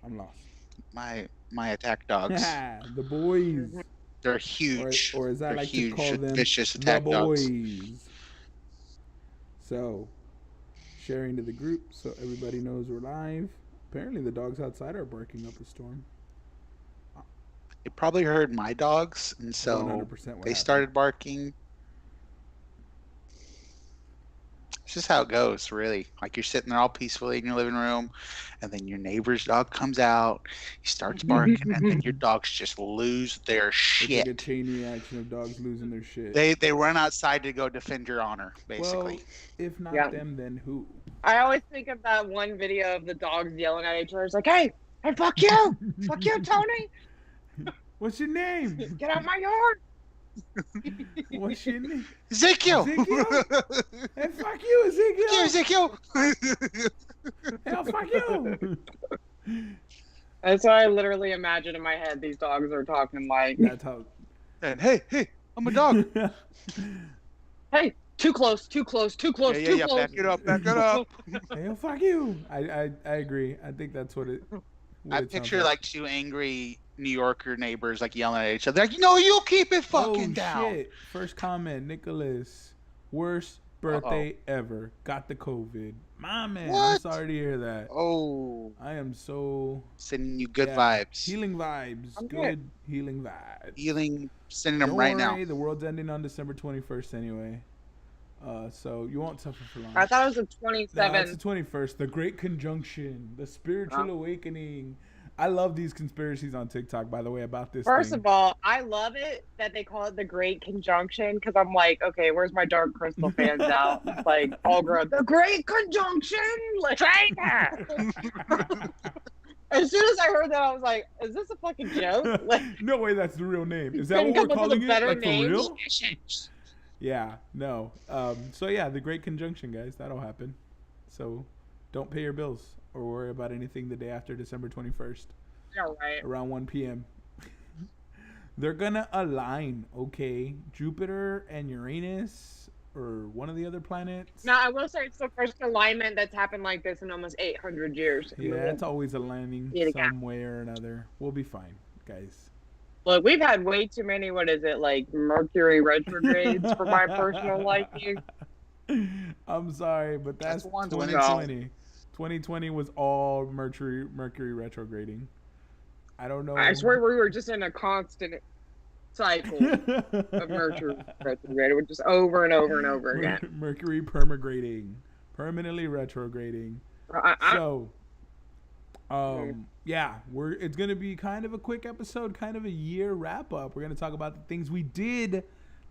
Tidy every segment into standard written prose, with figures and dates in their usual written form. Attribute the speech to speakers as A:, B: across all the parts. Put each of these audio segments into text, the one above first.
A: I'm lost.
B: My attack dogs.
A: The boys,
B: They're huge.
A: or as I
B: They're
A: like to
B: huge,
A: call them,
B: vicious
A: the
B: attack dogs.
A: boys. So, sharing to the group so everybody knows we're live. Apparently, the dogs outside are barking up a storm.
B: They probably heard my dogs, and so
A: 100% what
B: they
A: happened.
B: started barking. It's just how it goes, really. Like you're sitting there all peacefully in your living room, and then your neighbor's dog comes out, he starts barking, and then your dogs just lose their
A: It's like a
B: shit.
A: chain reaction of dogs losing their shit.
B: They run outside to go defend your honor,
A: Well,
B: basically.
A: if not
C: Yeah.
A: them, then who?
C: I always think of that one video of the dogs yelling at each other. It's like, hey, fuck you. Fuck you, Tony.
A: What's your name?
C: Get out my yard.
A: What's your name?
B: Ezekiel!
A: Ezekiel? Hey, fuck you, Ezekiel!
B: Ezekiel!
A: Hell, fuck you!
C: That's what I literally imagine in my head these dogs are talking like.
A: That's how.
B: And hey, I'm a dog.
C: Hey, too close, too close, too close, too close.
B: Back it up.
A: Hey, fuck you! I agree. I think that's what it. What
B: I
A: it sounds
B: picture like two angry New Yorker neighbors like yelling at each other, like, you keep it fucking down.
A: Shit! First comment, Nicholas. Worst birthday ever. Got the COVID. My man, I'm
B: What?
A: sorry to hear that.
B: Oh,
A: I am so
B: sending you good vibes.
A: Healing vibes.
C: I'm
A: Good healing vibes.
B: Healing, sending them
A: Don't
B: right
A: worry,
B: now.
A: the world's ending on December 21st anyway. So you won't suffer for long.
C: I thought it was the
A: No,
C: 27th.
A: it's the 21st. The Great Conjunction. The Spiritual Awakening. I love these conspiracies on TikTok, by the way, about this
C: First
A: thing.
C: of all, I love it that they call it the Great Conjunction because I'm like, okay, where's my Dark Crystal fans out? It's like all grown. The Great Conjunction, like as soon as I heard that, I was like, is this a fucking joke? Like,
A: no way, that's the real name. Is that
C: couldn't
A: what we're
C: come up with
A: calling
C: a
A: it?
C: better
A: Like, for
C: name.
A: real? Yeah, no. So yeah, the Great Conjunction, guys, that'll happen. So don't pay your bills or worry about anything the day after December 21st
C: Yeah, right.
A: around 1 p.m. They're gonna align, okay? Jupiter and Uranus or one of the other planets.
C: Now, I will say it's the first alignment that's happened like this in almost 800 years.
A: Yeah, it's always aligning
C: Yeah,
A: some way or another. We'll be fine, guys.
C: Look, we've had way too many, what is it, like Mercury retrogrades for my personal liking.
A: I'm sorry, but that's
B: That's one
A: 2020. 2020 was all Mercury retrograding. I don't know.
C: I swear we were just in a constant cycle of Mercury retrograde. It was just over and over and over again.
A: Mercury permagrading, permanently retrograding. So, yeah, it's gonna be kind of a quick episode, kind of a year wrap up. We're gonna talk about the things we did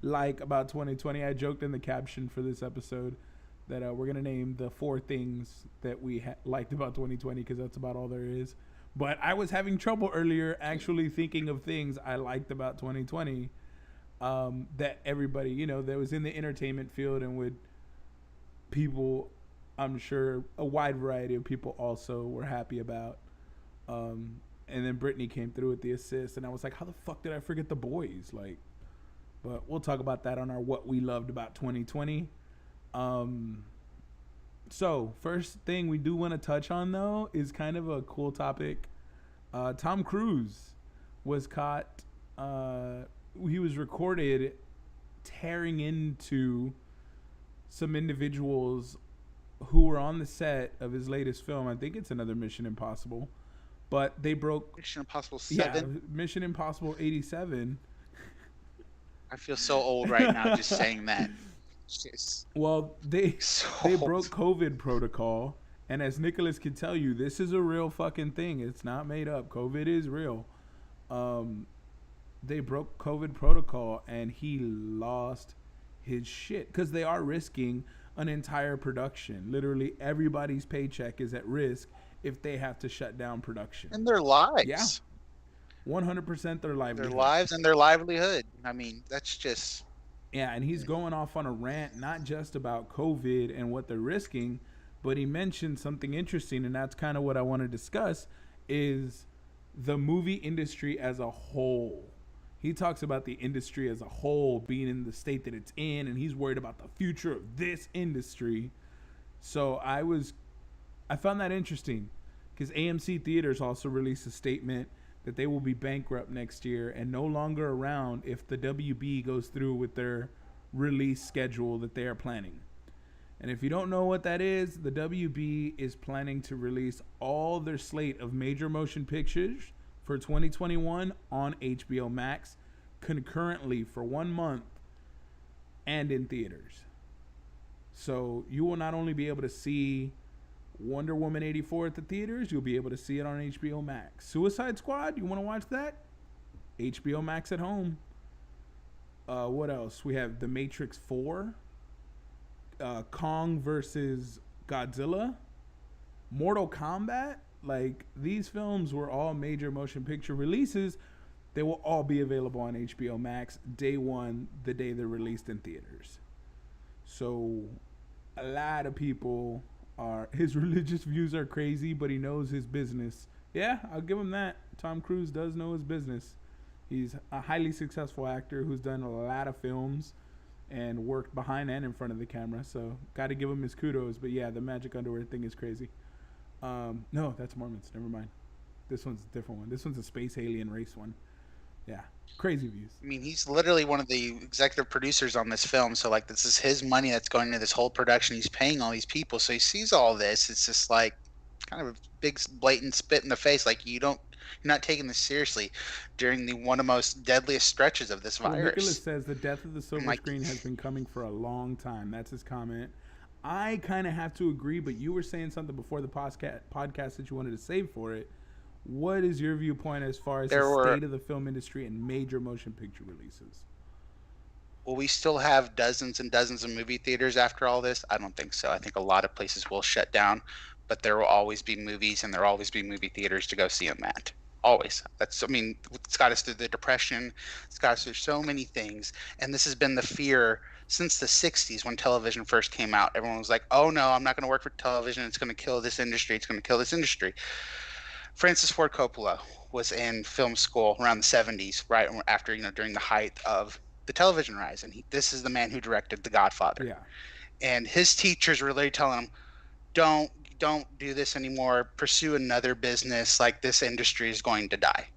A: like about 2020. I joked in the caption for this episode that we're gonna name the 4 things that we liked about 2020 because that's about all there is. But I was having trouble earlier actually thinking of things I liked about 2020 that everybody, that was in the entertainment field and would people, I'm sure a wide variety of people also were happy about. And then Brittany came through with the assist, and I was like, how the fuck did I forget the boys? Like, but we'll talk about that on our What We Loved About 2020. So, first thing we do want to touch on, though, is kind of a cool topic. Tom Cruise was caught, he was recorded tearing into some individuals who were on the set of his latest film. I think it's another Mission Impossible. But they broke...
B: Mission Impossible 7?
A: Yeah, Mission Impossible 87.
B: I feel so old right now just saying that. Just
A: well, they
B: so
A: broke COVID protocol. And as Nicholas can tell you, this is a real fucking thing. It's not made up. COVID is real. They broke COVID protocol and he lost his shit. Because they are risking an entire production. Literally everybody's paycheck is at risk if they have to shut down production.
B: And their lives.
A: Yeah. 100% their livelihood.
B: Their lives and their livelihood. I mean, that's just...
A: Yeah, and he's going off on a rant, not just about COVID and what they're risking, but he mentioned something interesting, and that's kind of what I want to discuss, is the movie industry as a whole. He talks about the industry as a whole being in the state that it's in, and he's worried about the future of this industry. So I found that interesting because AMC Theaters also released a statement that they will be bankrupt next year and no longer around if the WB goes through with their release schedule that they are planning. And if you don't know what that is, the WB is planning to release all their slate of major motion pictures for 2021 on HBO Max concurrently for 1 month and in theaters. So you will not only be able to see Wonder Woman 84 at the theaters, you'll be able to see it on HBO Max. Suicide Squad, you want to watch that? HBO Max at home. What else? We have The Matrix 4, Kong versus Godzilla, Mortal Kombat. Like, these films were all major motion picture releases. They will all be available on HBO Max day one, the day they're released in theaters. So a lot of people his religious views are crazy, but he knows his business. Yeah, I'll give him that. Tom Cruise does know his business. He's a highly successful actor who's done a lot of films and worked behind and in front of the camera. So got to give him his kudos. But yeah, the magic underwear thing is crazy. No, that's Mormons. Never mind. This one's a different one. This one's a space alien race one. Yeah, crazy views.
B: I mean, he's literally one of the executive producers on this film. So, like, this is his money that's going into this whole production. He's paying all these people. So he sees all this. It's just like kind of a big blatant spit in the face. Like, you're not taking this seriously during one of the most deadliest stretches of this virus.
A: Nicholas says the death of the silver screen has been coming for a long time. That's his comment. I kind of have to agree, but you were saying something before the podcast that you wanted to save for it. What is your viewpoint as far as the state of the film industry and major motion picture releases?
B: Will we still have dozens and dozens of movie theaters after all this? I don't think so. I think a lot of places will shut down, but there will always be movies and there will always be movie theaters to go see them at. Always. It's got us through the Depression. It's got us through so many things. And this has been the fear since the 60s when television first came out. Everyone was like, oh no, I'm not going to work for television. It's going to kill this industry. It's going to kill this industry. Francis Ford Coppola was in film school around the 70s, right after, during the height of the television rise. And this is the man who directed The Godfather.
A: Yeah.
B: And his teachers were literally telling him, don't do this anymore. Pursue another business. Like, this industry is going to die.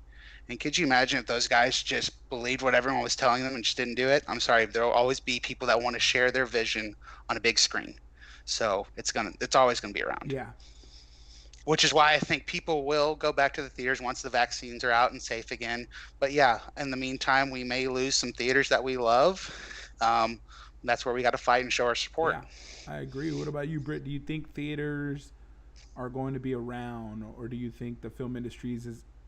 B: And could you imagine if those guys just believed what everyone was telling them and just didn't do it? I'm sorry. There will always be people that want to share their vision on a big screen. So it's always going to be around.
A: Yeah.
B: Which is why I think people will go back to the theaters once the vaccines are out and safe again. But yeah, in the meantime, we may lose some theaters that we love. That's where we got to fight and show our support.
A: Yeah, I agree. What about you, Britt? Do you think theaters are going to be around, or do you think the film industry is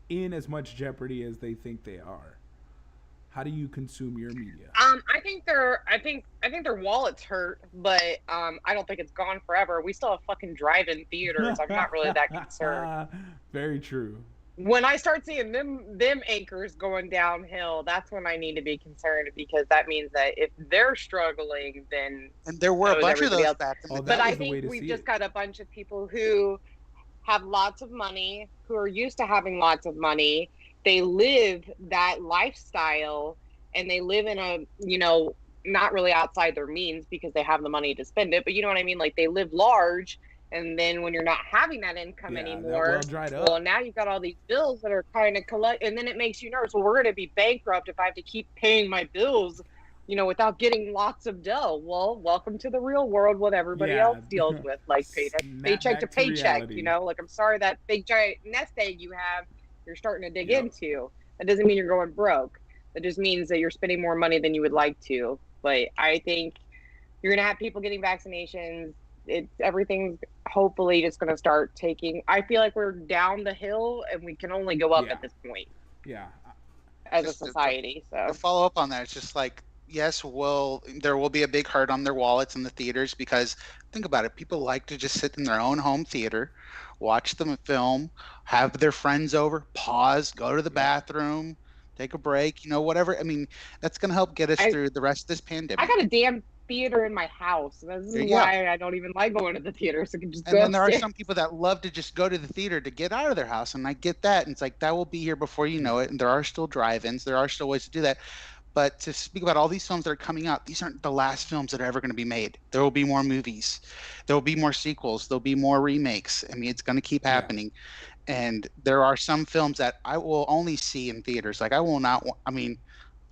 A: in as much jeopardy as they think they are? How do you consume your media?
C: I think their wallets hurt, but I don't think it's gone forever. We still have fucking drive-in theaters. I'm not really that concerned.
A: Very true.
C: When I start seeing them anchors going downhill, that's when I need to be concerned, because that means that if they're struggling, then
B: and there were a bunch of those back in the day.
C: But I think we've just got a bunch of people who have lots of money, who are used to having lots of money. They live that lifestyle, and they live in a, not really outside their means because they have the money to spend it, but you know what I mean? Like, they live large, and then when you're not having that income anymore, well, now you've got all these bills that are kind of collect, and then it makes you nervous. Well, we're going to be bankrupt if I have to keep paying my bills, without getting lots of dough. Well, welcome to the real world, what everybody else deals with, like paycheck to paycheck, like, I'm sorry, that big giant nest egg you have, you're starting to dig into. That doesn't mean you're going broke. That just means that you're spending more money than you would like to. But I think you're going to have people getting vaccinations. Everything's hopefully just going to start taking. I feel like we're down the hill and we can only go up at this point.
A: Yeah.
C: As a society. So
B: to follow up on that, it's just like, yes, there will be a big hurt on their wallets in the theaters, because think about it. People like to just sit in their own home theater, watch the film, have their friends over, pause, go to the bathroom, take a break, whatever. I mean, that's going to help get us through the rest of this pandemic.
C: I got a damn theater in my house. This is why I don't even like going to the theater. So I can just go.
B: And then there are some people that love to just go to the theater to get out of their house. And I get that. And it's like, that will be here before you know it. And there are still drive-ins. There are still ways to do that. But to speak about all these films that are coming out, these aren't the last films that are ever going to be made. There will be more movies. There will be more sequels. There'll be more remakes. I mean, it's going to keep happening. And there are some films that I will only see in theaters. Like I will not. I mean,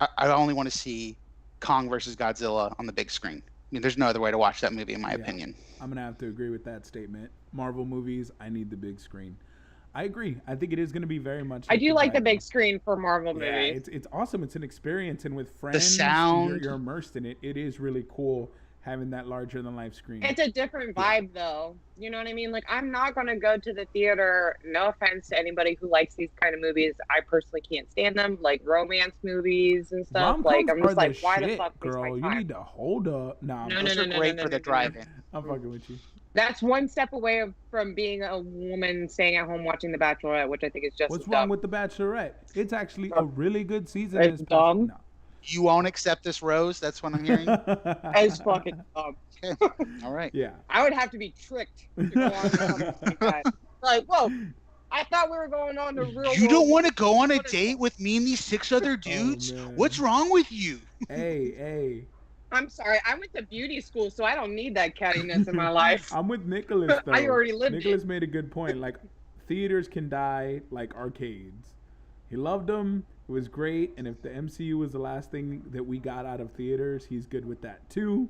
B: I only want to see Kong versus Godzilla on the big screen. I mean, there's no other way to watch that movie, in my opinion.
A: I'm gonna have to agree with that statement. Marvel movies, I need the big screen. I agree. I think it is going to be very much.
C: I do like the
A: drive-in.
C: big screen for Marvel
A: Yeah,
C: movies.
A: it's awesome. It's an experience, and with friends,
B: sound.
A: you're immersed in it. It is really cool having that larger than life screen.
C: It's a different vibe, though. You know what I mean? Like, I'm not going to go to the theater. No offense to anybody who likes these kind of movies. I personally can't stand them, like romance movies and stuff.
A: Rom-coms
C: like, I'm
A: are
C: just like,
A: the
C: why
A: shit,
C: the fuck waste my
A: girl?
C: time?
A: You need to hold up. Nah,
C: No,
B: Those are great for the drive-in.
A: I'm fucking with you.
C: That's one step away from being a woman staying at home watching The Bachelorette, which I think is just
A: What's
C: as
A: wrong
C: dumb.
A: with The Bachelorette? It's actually a really good season.
C: It's dumb.
B: You won't accept this rose? That's what I'm hearing.
C: It's fucking dumb.
B: Okay. All right.
A: Yeah.
C: I would have to be tricked to go on something like that. Like, whoa, I thought we were going on the real
B: You don't
C: world.
B: want to go on a date with me and these 6 other dudes?
A: man.
B: What's wrong with you?
A: Hey.
C: I'm sorry, I went to beauty school, so I don't need that cattiness in my life.
A: I'm with Nicholas though.
C: I already lived
A: Nicholas
C: it.
A: made a good point. Like, theaters can die like arcades. He loved them. It was great. And if the MCU was the last thing that we got out of theaters, he's good with that too.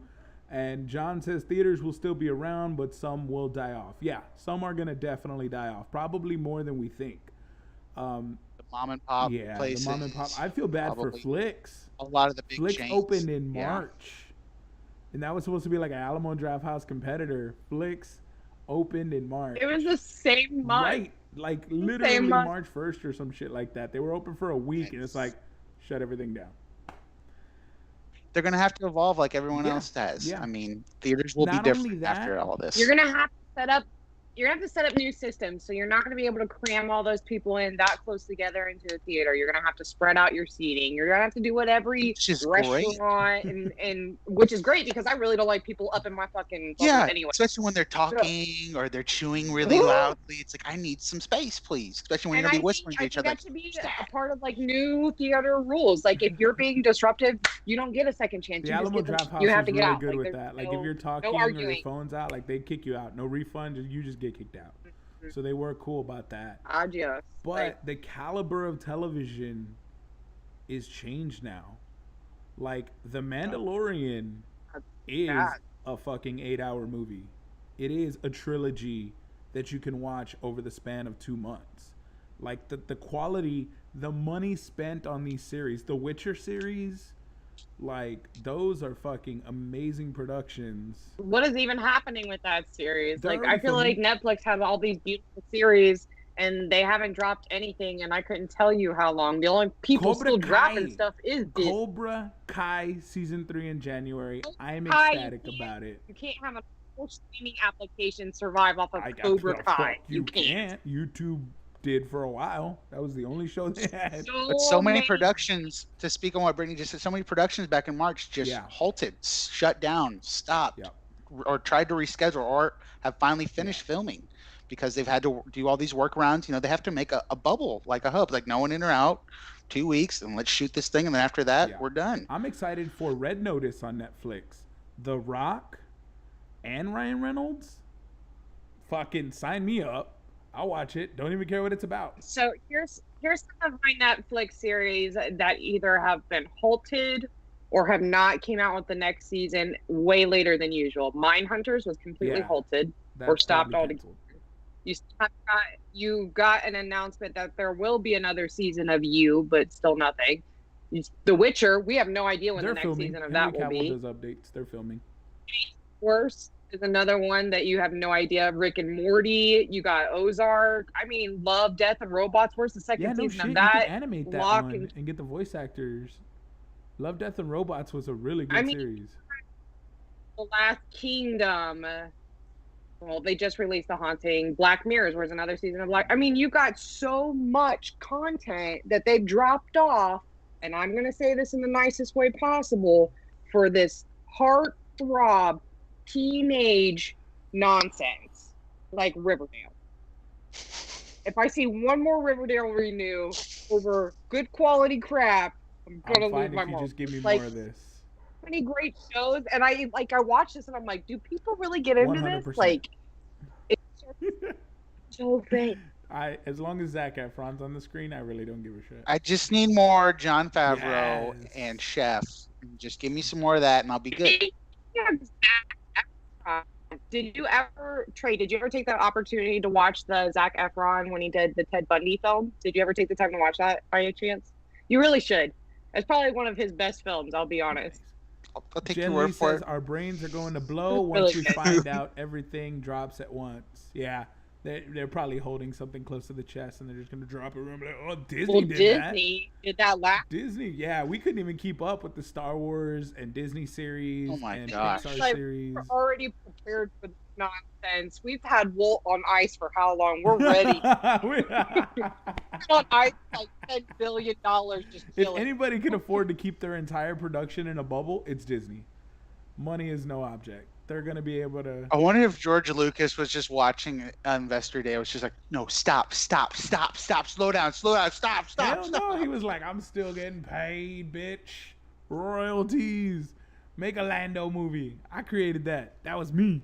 A: And John says theaters will still be around, but some will die off. Yeah, some are gonna definitely die off. Probably more than we think.
B: The mom and pop places.
A: The mom and pop. I feel bad for
B: probably
A: Flicks.
B: A lot of the big
A: Flicks
B: chains.
A: opened in
B: Yeah.
A: March, and that was supposed to be like an Alamo Drafthouse competitor. Flicks opened in March.
C: It was the same month.
A: Right, like literally
C: month.
A: March 1st or some shit like that. They were open for a week, and it's like, shut everything down.
B: They're going to have to evolve like everyone
A: Yeah.
B: else does.
A: Yeah.
B: I mean, theaters will
A: Not
B: be
A: only
B: different
A: that,
B: after all this.
C: You're gonna have to set up. You're gonna have to set up new systems, so you're not gonna be able to cram all those people in that close together into the theater. You're gonna have to spread out your seating. You're gonna have to do what every
B: Which is great.
C: restaurant and which is great because I really don't like people up in my fucking bubble
B: Yeah,
C: anyway.
B: especially when they're talking or they're chewing really loudly. It's like, I need some space, please. Especially when
C: And
B: you're
C: I
B: going to be
C: think,
B: whispering to
C: I
B: each
C: think
B: other.
C: that should be a part of like new theater rules. Like if you're being disruptive, you don't get a second chance.
A: The
C: You just
A: Alamo
C: get
A: Draft House
C: you have
A: is
C: to get
A: really
C: out.
A: good
C: Like,
A: with
C: there's
A: that. Like
C: no-
A: if you're talking or your
C: arguing.
A: phone's out, like they kick you out. No refund, you just get kicked out. So they were cool about that.
C: Adios.
A: But
C: Like,
A: the caliber of television is changed now. Like The Mandalorian is
C: bad.
A: a fucking 8-hour movie. It is a trilogy that you can watch over the span of 2 months. Like the quality, the money spent on these series, the Witcher series, like those are fucking amazing productions.
C: what is even happening with that series?
A: They're
C: Like, I
A: already
C: feel like
A: filming.
C: Netflix has all these beautiful series, and they haven't dropped anything, and I couldn't tell you how long. The only people
A: Cobra
C: still dropping
A: Kai.
C: stuff is Disney.
A: Cobra Kai season 3 in January. I'm
C: Kai,
A: ecstatic
C: you
A: about it.
C: You can't have a full streaming application survive off of
A: I
C: Cobra
A: fuck,
C: Kai.
A: You can't. YouTube did for a while. That was the only show they had.
B: But so many productions, to speak on what Brittany just said, so many productions back in March just
A: Yeah.
B: halted, shut down, stopped,
A: Yep.
B: or tried to reschedule, or have finally finished filming because they've had to do all these workarounds. You know, they have to make a bubble, like a hub, like no one in or out, 2 weeks, and let's shoot this thing, and then after that,
A: Yeah.
B: we're done.
A: I'm excited for Red Notice on Netflix. The Rock and Ryan Reynolds. Fucking sign me up. I'll watch it. Don't even care what it's about.
C: So here's some of my Netflix series that either have been halted or have not came out with the next season way later than usual. Mindhunters was completely
A: Yeah.
C: halted.
A: That's
C: Or stopped
A: probably
C: altogether.
A: canceled.
C: You got an announcement that there will be another season of You, but still nothing. The Witcher, we have no idea when
A: They're
C: the next
A: filming.
C: season of
A: Henry
C: that will
A: Cavill
C: be.
A: does updates. They're filming.
C: Worse is another one that you have no idea. Rick and Morty, you got Ozark. I mean, Love, Death, and Robots. Where's the second
A: Yeah, no
C: season
A: shit.
C: of
A: You
C: that?
A: can animate that
C: Lock
A: one
C: and-
A: and get the voice actors. Love, Death, and Robots was a really good
C: I mean,
A: series.
C: The Last Kingdom. Well, they just released The Haunting. Black Mirrors was another season of Black. I mean, you got so much content that they've dropped off, and I'm going to say this in the nicest way possible, for this heartthrob teenage nonsense like Riverdale. If I see one more Riverdale renew over good quality crap, I'm
A: I'm
C: gonna
A: fine
C: lose my
A: if you
C: mind.
A: just give me
C: Like,
A: more of this.
C: many great shows, and I watch this and I'm like, do people really get into
A: 100%.
C: this? Like, it's so great.
A: As long as Zac Efron's on the screen, I really don't give a shit.
B: I just need more Jon Favreau
A: Yes.
B: and Chef. Just give me some more of that, and I'll be good.
C: Did you ever, Trey? Did you ever take the opportunity to watch the Zac Efron when he did the Ted Bundy film? Did you ever take the time to watch that by any chance? You really should. It's probably one of his best films. I'll be honest.
B: I'll take
A: Jen
B: your
A: Lee
B: word for
A: says
B: it.
A: our brains are going to blow
C: It's
A: once
C: really
A: we
C: good.
A: find out everything drops at once. Yeah, they're probably holding something close to the chest and they're just gonna drop it. And be like, oh, Disney
C: Well,
A: did
C: Disney did that last.
A: that. Disney, yeah, we couldn't even keep up with the Star Wars and Disney series
B: Oh my
A: and
B: gosh.
A: Pixar
C: Like,
A: series.
C: We're already prepared for this nonsense. We've had Wolt on ice for how long? We're ready. On ice like $10 billion just
A: If
C: chilling.
A: anybody can afford to keep their entire production in a bubble, it's Disney. Money is no object. They're gonna be able to.
B: I wonder if George Lucas was just watching Investor Day. I was just like, no, stop, slow down, stop.
A: Hell no, he was like, I'm still getting paid, bitch. Royalties. Make a Lando movie. I created that. That was me.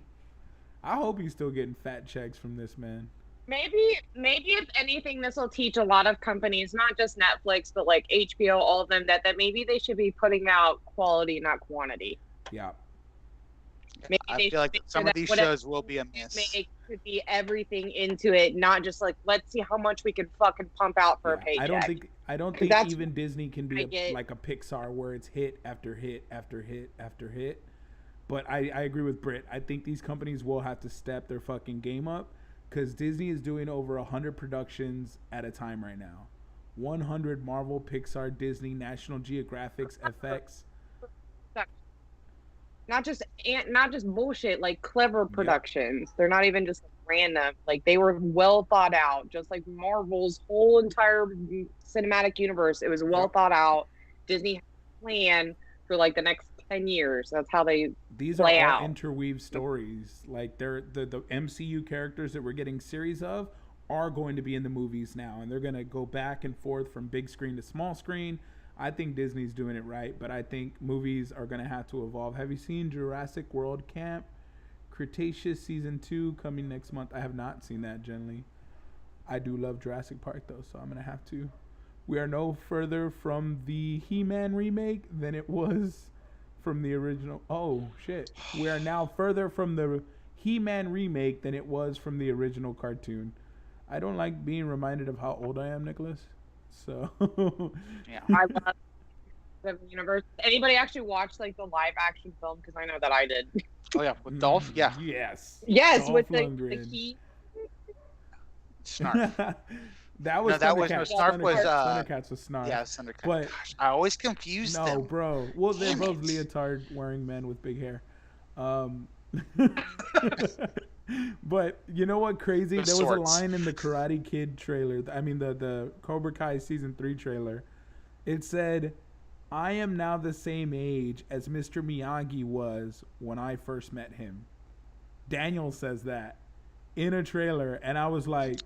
A: I hope he's still getting fat checks from this, man.
C: Maybe if anything, this will teach a lot of companies, not just Netflix, but like HBO, all of them, that maybe they should be putting out quality, not quantity.
A: Yeah.
C: Maybe
B: I
C: they
B: feel like
C: should
B: some
C: make
B: of these
C: sure that
B: shows will be a miss.
C: make to be everything into it, not just like let's see how much we can fucking pump out for a
A: Yeah,
C: paycheck.
A: I don't
C: 'Cause
A: think
C: that's
A: even Disney can be
C: I get.
A: like a Pixar where it's hit after hit after hit after hit. But I agree with Britt. I think these companies will have to step their fucking game up because Disney is doing over 100 productions at a time right now. 100 Marvel, Pixar, Disney, National Geographics, FX.
C: Not just bullshit, like clever productions. They're not even just random. Like they were well thought out, just like Marvel's whole entire cinematic universe. It was well thought out. Disney had a plan for like the next 10 years. That's how they
A: These are
C: play
A: all
C: out.
A: interweave stories. Like they're the MCU characters that we're getting series of are going to be in the movies now, and they're going to go back and forth from big screen to small screen. I think Disney's doing it right, but I think movies are going to have to evolve. Have you seen Jurassic World Camp? Cretaceous Season 2 coming next month. I have not seen that, generally. I do love Jurassic Park, though, so I'm going to have to. We are no further from the He-Man remake than it was from the original. Oh, shit. We are now further from the He-Man remake than it was from the original cartoon. I don't like being reminded of how old I am, Nicholas. So
B: Yeah.
C: I love the universe. Anybody actually watch like the live action film? Because I know that I did.
B: Oh yeah, with Dolph. Yeah,
A: Yes.
C: Yes,
A: Dolph
C: with the
A: Lundgren.
C: key.
B: Snarf.
A: That was
B: No, that was no,
A: Thundercats.
B: Snarf was
A: Thundercats was Snarf.
B: yeah, Thundercat.
A: But-
B: Gosh, I always confuse
A: No,
B: them.
A: bro. Well, they're
B: Damn
A: both
B: it.
A: leotard wearing men with big hair. But you know what? Crazy.
B: With
A: There was a
B: swords.
A: line in the Karate Kid trailer. I mean, the Cobra Kai season 3 trailer. It said, "I am now the same age as Mr. Miyagi was when I first met him." Daniel says that in a trailer, and I was like,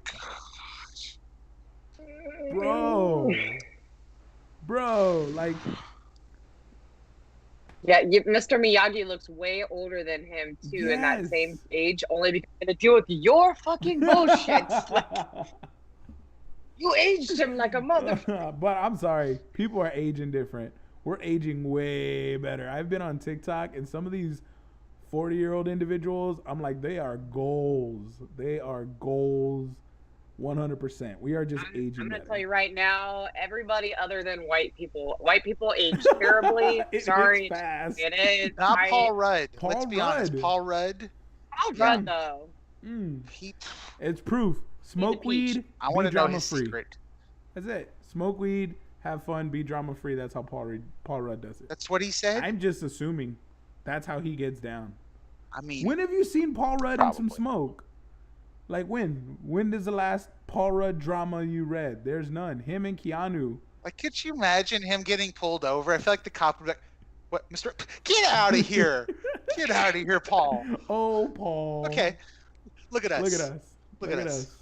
A: bro, like.
C: Yeah, Mr. Miyagi looks way older than him too in that
A: Yes.
C: same age, only because he's gonna deal with your fucking bullshit. You aged him like a mother.
A: But I'm sorry, people are aging different. We're aging way better. I've been on TikTok, and some of these 40-year-old individuals, I'm like, they are goals. They are goals, 100%. We are just aging
C: I'm gonna
A: better.
C: tell you right now, everybody other than white people age terribly.
A: It's
C: Sorry,
A: fast.
C: it is.
B: Not Paul Rudd.
A: Paul
B: Let's be honest.
A: Rudd.
B: Paul Rudd.
C: Paul Rudd though.
B: He.
A: It's proof. Smoke
C: peach.
A: weed,
B: I
A: be
B: want to know
A: drama
B: his
A: free.
B: secret.
A: That's it. Smoke weed, have fun, be drama free. That's how Paul Rudd does it.
B: That's what he said.
A: I'm just assuming that's how he gets down.
B: I mean,
A: When have you seen Paul Rudd in some
B: Probably.
A: smoke? Like when? When is the last Paul Rudd drama you read? There's none. Him and Keanu.
B: like, could you imagine him getting pulled over? I feel like the cop would be like, "What, Mister? Get out of here! Get out of here, Paul."
A: Oh, Paul.
B: Okay, look at us.
A: Look at us.
B: Look at us.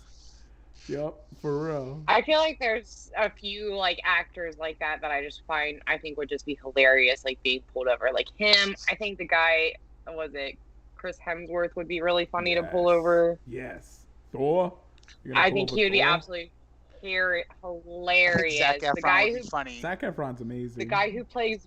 A: Yep, for real.
C: I feel like there's a few like actors like that I think would just be hilarious, like being pulled over. Like him, I think the guy, was it Chris Hemsworth would be really funny to pull
A: Yes.
C: over.
A: Yes. Thor. You're gonna
C: I
A: pull
C: think
A: over
C: he would be
A: Cole?
C: absolutely
B: I
C: hilarious.
B: think Zac
C: The
B: Efron
C: guy
B: would
C: who
B: be funny.
A: Zac Efron's amazing.
C: the guy who plays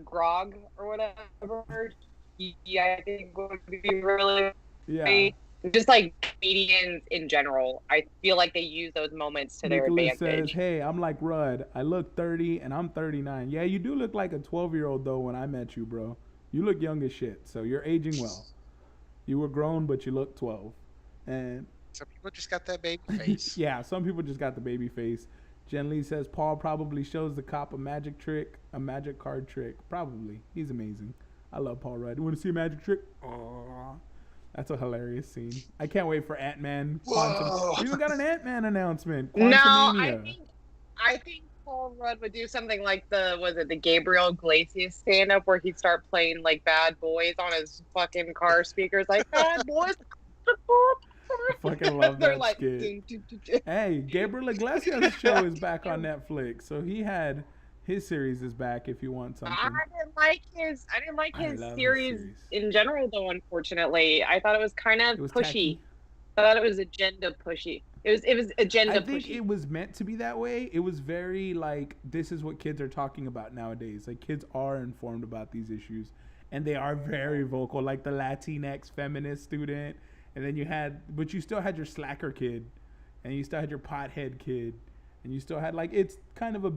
C: Grog or whatever, I think would be really
A: Yeah.
C: great. Just like comedians in general, I feel like they use those moments to their
A: Nicholas says,
C: advantage.
A: "Hey, I'm like Rudd. I look 30 and I'm 39. Yeah, you do look like a 12-year-old though when I met you, bro. You look young as shit. So you're aging well. You were grown, but you look 12." And
B: Some people just got that baby face.
A: yeah, some people just got the baby face. Jen Lee says Paul probably shows the cop a magic card trick. Probably. He's amazing. I love Paul Rudd. You want to see a magic trick? Oh, that's a hilarious scene. I can't wait for Ant-Man.
B: Whoa.
A: We even got an Ant-Man announcement.
C: No,
A: Quantumania.
C: I think Paul Rudd would do something like the Gabriel Iglesias stand up where he'd start playing like Bad Boys on his fucking car speakers, like Bad Boys.
A: I fucking love
C: They're
A: that
C: like,
A: skit.
C: ding, ding, ding, ding.
A: Hey, Gabriel Iglesias' show is back on Netflix, so he had his series is back. If you want something,
C: I didn't like
A: I
C: his
A: love his
C: series
A: series.
C: in general, though. Unfortunately, I thought it was kind of
A: It was
C: pushy.
A: tacky.
C: I thought it was agenda pushy. It was agenda
A: I think
C: pushy.
A: it was meant to be that way. It was very like this is what kids are talking about nowadays. Like kids are informed about these issues, and they are very vocal. Like the Latinx feminist student, and then but you still had your slacker kid, and you still had your pothead kid, and you still had like it's kind of a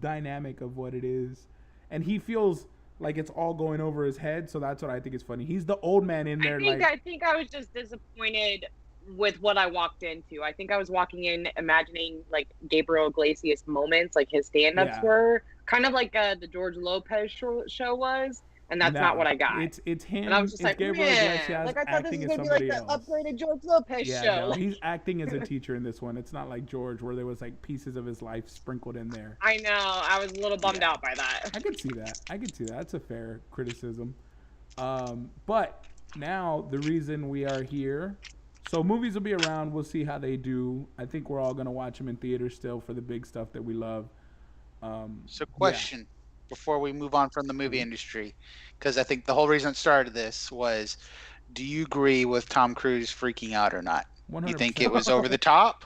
A: dynamic of what it is, and he feels like it's all going over his head. So that's what I think is funny. He's the old man in there.
C: I think I was just disappointed with what I walked into. I think I was walking in imagining like Gabriel Iglesias moments, like his stand-ups
A: Yeah.
C: were kind of like the George Lopez show was, and that's not what I got.
A: It's him.
C: And I was just
A: it's
C: like,
A: Gabriel
C: man,
A: Iglesias
C: like I thought this
A: acting
C: was
A: as
C: gonna be like
A: somebody
C: the
A: else.
C: upgraded George Lopez
A: Yeah,
C: show.
A: no, he's acting as a teacher in this one. It's not like George where there was like pieces of his life sprinkled in there.
C: I know. I was a little bummed out by that.
A: I could see that. That's a fair criticism. But now the reason we are here, so movies will be around. We'll see how they do. I think we're all gonna watch them in theaters still for the big stuff that we love.
B: So, question before we move on from the movie industry, because I think the whole reason it started this was, do you agree with Tom Cruise freaking out or not?
A: 100%.
B: You think it was over the top?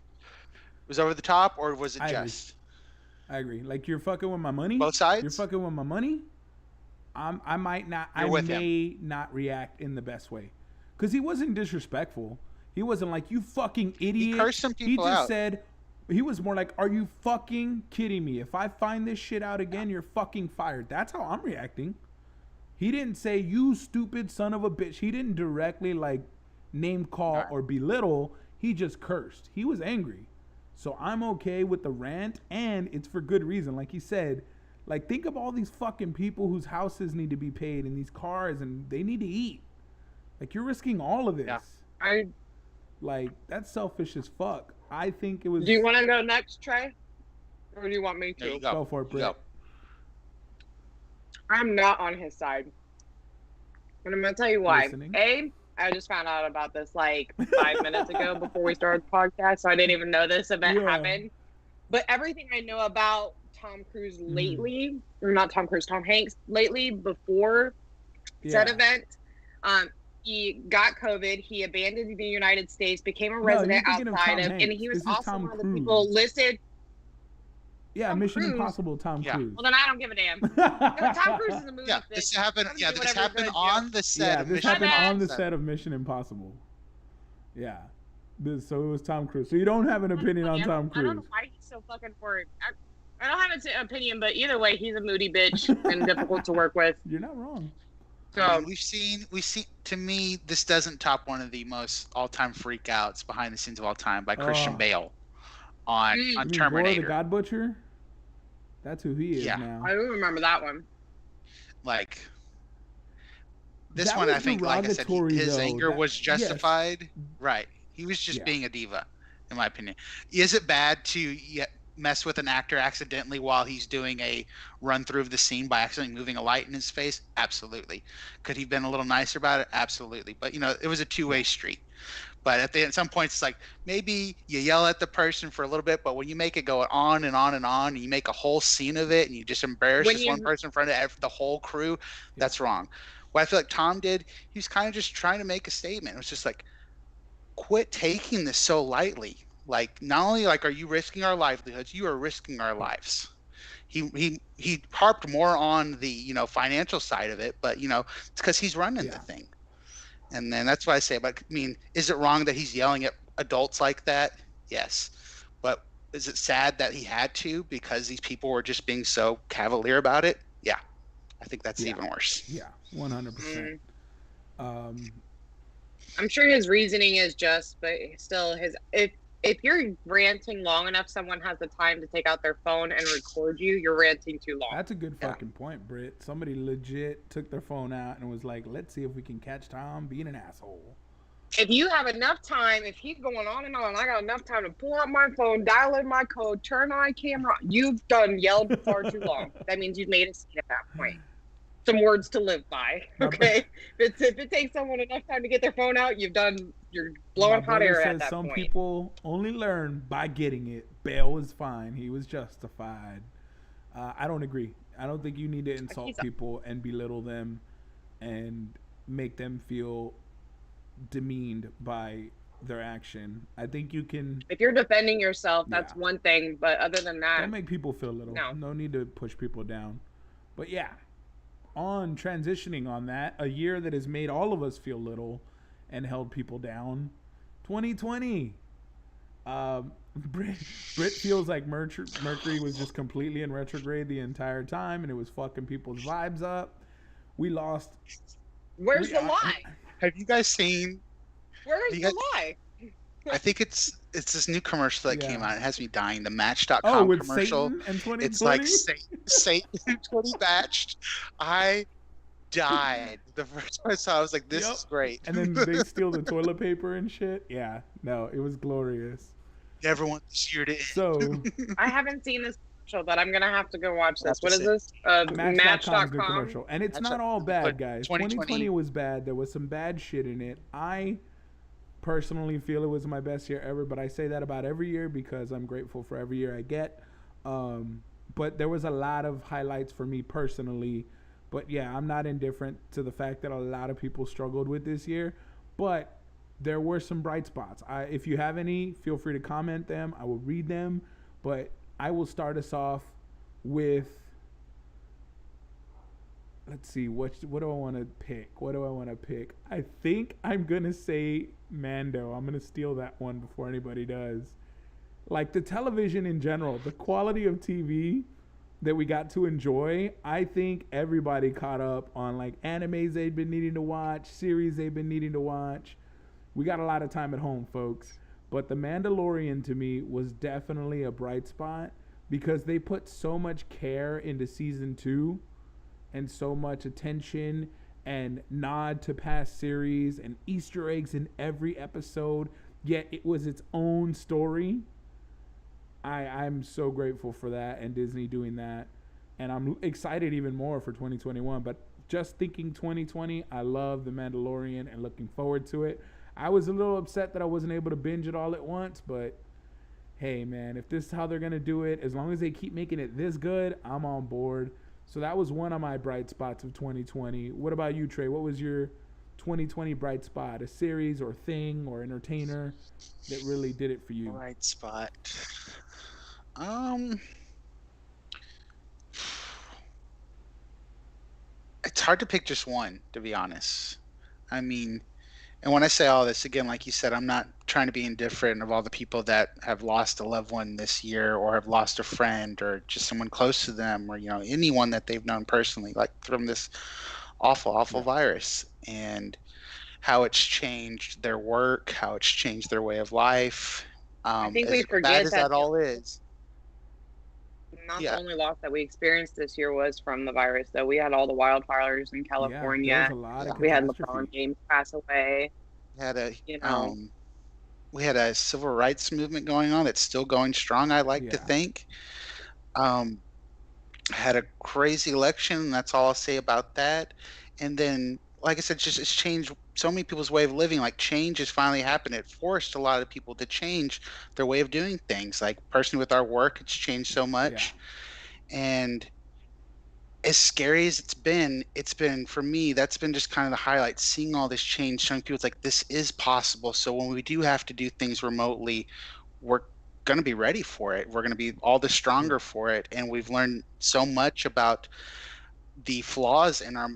B: It was over the top, or was it
A: I agree.
B: just
A: I agree. Like you're fucking with my money.
B: both sides?
A: You're fucking with my money. I might not.
B: You're
A: I
B: with
A: may not react in the best way, because he wasn't disrespectful. He wasn't like you fucking idiot.
B: cursed some people
A: He just
B: out.
A: said. He was more like, "Are you fucking kidding me? If I find this shit out again, you're fucking fired." That's how I'm reacting. He didn't say you stupid son of a bitch. He didn't directly like name call
B: Right.
A: or belittle. He just cursed. He was angry. So I'm okay with the rant, and it's for good reason. Like he said, like think of all these fucking people whose houses need to be paid and these cars and they need to eat. Like you're risking all of this.
B: Yeah.
A: Like that's selfish as fuck. I think it was.
C: Do you want to go next, Trey? Or do you want me
B: There
C: to?
B: you go.
A: Go for it,
B: You
A: Britt.
B: go.
C: I'm not on his side. And I'm going to tell you why.
A: Listening.
C: I just found out about this like 5 minutes ago before we started the podcast, so I didn't even know this event
A: Yeah.
C: happened. But everything I know about Tom Cruise
A: Mm-hmm.
C: lately, or not Tom Cruise, Tom Hanks lately, before said
A: Yeah.
C: event, he got COVID. He abandoned the United States, became a
A: you're
C: resident
A: thinking of
C: outside
A: Tom
C: of, and
A: Hanks.
C: he was
A: This is
C: also
A: Tom
C: one of the
A: Cruise.
C: people listed.
A: Yeah,
C: Tom
A: Mission
C: Cruise.
A: Impossible, Tom
B: Yeah.
A: Cruise.
C: Well, then I don't give a damn. No, Tom Cruise is a movie.
B: Yeah,
C: that-
B: this happened.
C: I'm
B: Yeah,
C: gonna do
B: this
C: whatever
B: happened
C: he's gonna
B: on the set
A: Yeah,
B: of
A: this
B: Mission
A: happened
C: Impossible.
A: on the
B: Impossible.
A: set of Mission Impossible. Yeah. So it was Tom Cruise. So you don't have an opinion on Tom
C: I don't know
A: Cruise.
C: why he's so fucking worried. I don't have an opinion, but either way, he's a moody bitch and difficult to work with.
A: You're not wrong.
B: I
C: So
B: mean, we've seen. To me, this doesn't top one of the most all-time freakouts behind the scenes of all time by Christian
A: Oh.
B: Bale on
C: Mm.
A: You mean Gore the
B: Terminator.
A: God Butcher? That's who he is
B: Yeah.
A: now.
C: I do remember that one.
B: Like this
A: That
B: one,
A: was
B: I think, like I said,
A: derogatory,
B: his
A: though.
B: anger
A: That-
B: was
A: yes.
B: justified. Right. He was just
A: Yeah.
B: being a diva, in my opinion. Is it bad to mess with an actor accidentally while he's doing a run through of the scene by accidentally moving a light in his face? Absolutely. Could he have been a little nicer about it? Absolutely. But it was a two-way street. But at some points, it's like maybe you yell at the person for a little bit, but when you make it go on and on and on, and you make a whole scene of it, and you just embarrass
C: When
B: this
C: you-
B: one person in front of the whole crew, that's wrong. What I feel like Tom did, he was kind of just trying to make a statement. It was just like, quit taking this so lightly. Like, not only like are you risking our livelihoods, you are risking our
A: Yeah.
B: lives. He harped more on the financial side of it, but it's because he's running the
A: Yeah.
B: thing. And then that's what I say. But I mean, is it wrong that he's yelling at adults like that? Yes. But is it sad that he had to because these people were just being so cavalier about it? Yeah. I think that's
A: Yeah.
B: even worse.
A: Yeah. 100%.
C: I'm sure his reasoning is just, but still, if you're ranting long enough, someone has the time to take out their phone and record you. You're ranting too long.
A: That's a good fucking point, Britt. Somebody legit took their phone out and was like, "Let's see if we can catch Tom being an asshole."
C: If you have enough time, if he's going on and on, I got enough time to pull out my phone, dial in my code, turn on camera. You've done yelled far too long. That means you've made a scene at that point. Some words to live by. Okay, if it takes someone enough time to get their phone out, you're blowing hot air at that
A: some
C: point.
A: people only learn by getting it. Bail was fine. He was justified. I don't agree. I don't think you need to insult people and belittle them and make them feel demeaned by their action. I think you can.
C: If you're defending yourself, that's one thing. But other than that,
A: don't make people feel little. No need to push people down. But yeah, on transitioning on that, a year that has made all of us feel little and held people down. 2020. Brit feels like Mercury was just completely in retrograde the entire time, and it was fucking people's vibes up. We lost.
C: Where's the lie?
B: Have you guys seen?
C: Where's the lie?
B: I think it's this new commercial that came out. It has me dying. The Match.com
A: with
B: commercial.
A: Satan and 2020?
B: It's like Satan 20 matched. I died the first time I saw it. I was like, this is great.
A: And then they steal the toilet paper and shit. Yeah, no, it was glorious.
B: Never want this year to end.
A: So
C: I haven't seen this commercial, but I'm gonna have to go watch this. What is this?
A: Match.com commercial. And it's not all bad, guys. 2020 was bad. There was some bad shit in it. I personally feel it was my best year ever, but I say that about every year because I'm grateful for every year I get. But there was a lot of highlights for me personally. But yeah, I'm not indifferent to the fact that a lot of people struggled with this year. But there were some bright spots. If you have any, feel free to comment them. I will read them. But I will start us off with, let's see, what do I want to pick? I think I'm going to say Mando. I'm going to steal that one before anybody does. Like, the television in general, the quality of TV that we got to enjoy, I think everybody caught up on, like, animes they've been needing to watch, series they've been needing to watch. We got a lot of time at home, folks. But The Mandalorian, to me, was definitely a bright spot because they put so much care into season 2 and so much attention and nod to past series and Easter eggs in every episode, yet it was its own story. I'm so grateful for that and Disney doing that. And I'm excited even more for 2021. But just thinking 2020, I love The Mandalorian and looking forward to it. I was a little upset that I wasn't able to binge it all at once, but hey, man, if this is how they're going to do it, as long as they keep making it this good, I'm on board. So that was one of my bright spots of 2020. What about you, Trey? What was your 2020 bright spot? A series or thing or entertainer that really did it for you?
B: Bright spot. It's hard to pick just one, to be honest. I mean, and when I say all this, again, like you said, I'm not trying to be indifferent of all the people that have lost a loved one this year or have lost a friend or just someone close to them or, anyone that they've known personally, like from this awful virus, and how it's changed their work, how it's changed their way of life.
C: I think we forget
B: that all is.
C: Not the only loss that we experienced this year was from the virus, though. We had all the wildfires in California. We had LeBron James pass away.
B: We had a civil rights movement going on that's still going strong, I like to think. Had a crazy election, and that's all I'll say about that. And then, like I said, it's changed so many people's way of living. Like, change has finally happened. It forced a lot of people to change their way of doing things. Like, personally with our work, it's changed so much. And as scary as it's been for me, that's been just kind of the highlight, seeing all this change, showing people it's like this is possible. So when we do have to do things remotely, we're going to be ready for it. We're going to be all the stronger for it. And we've learned so much about the flaws in our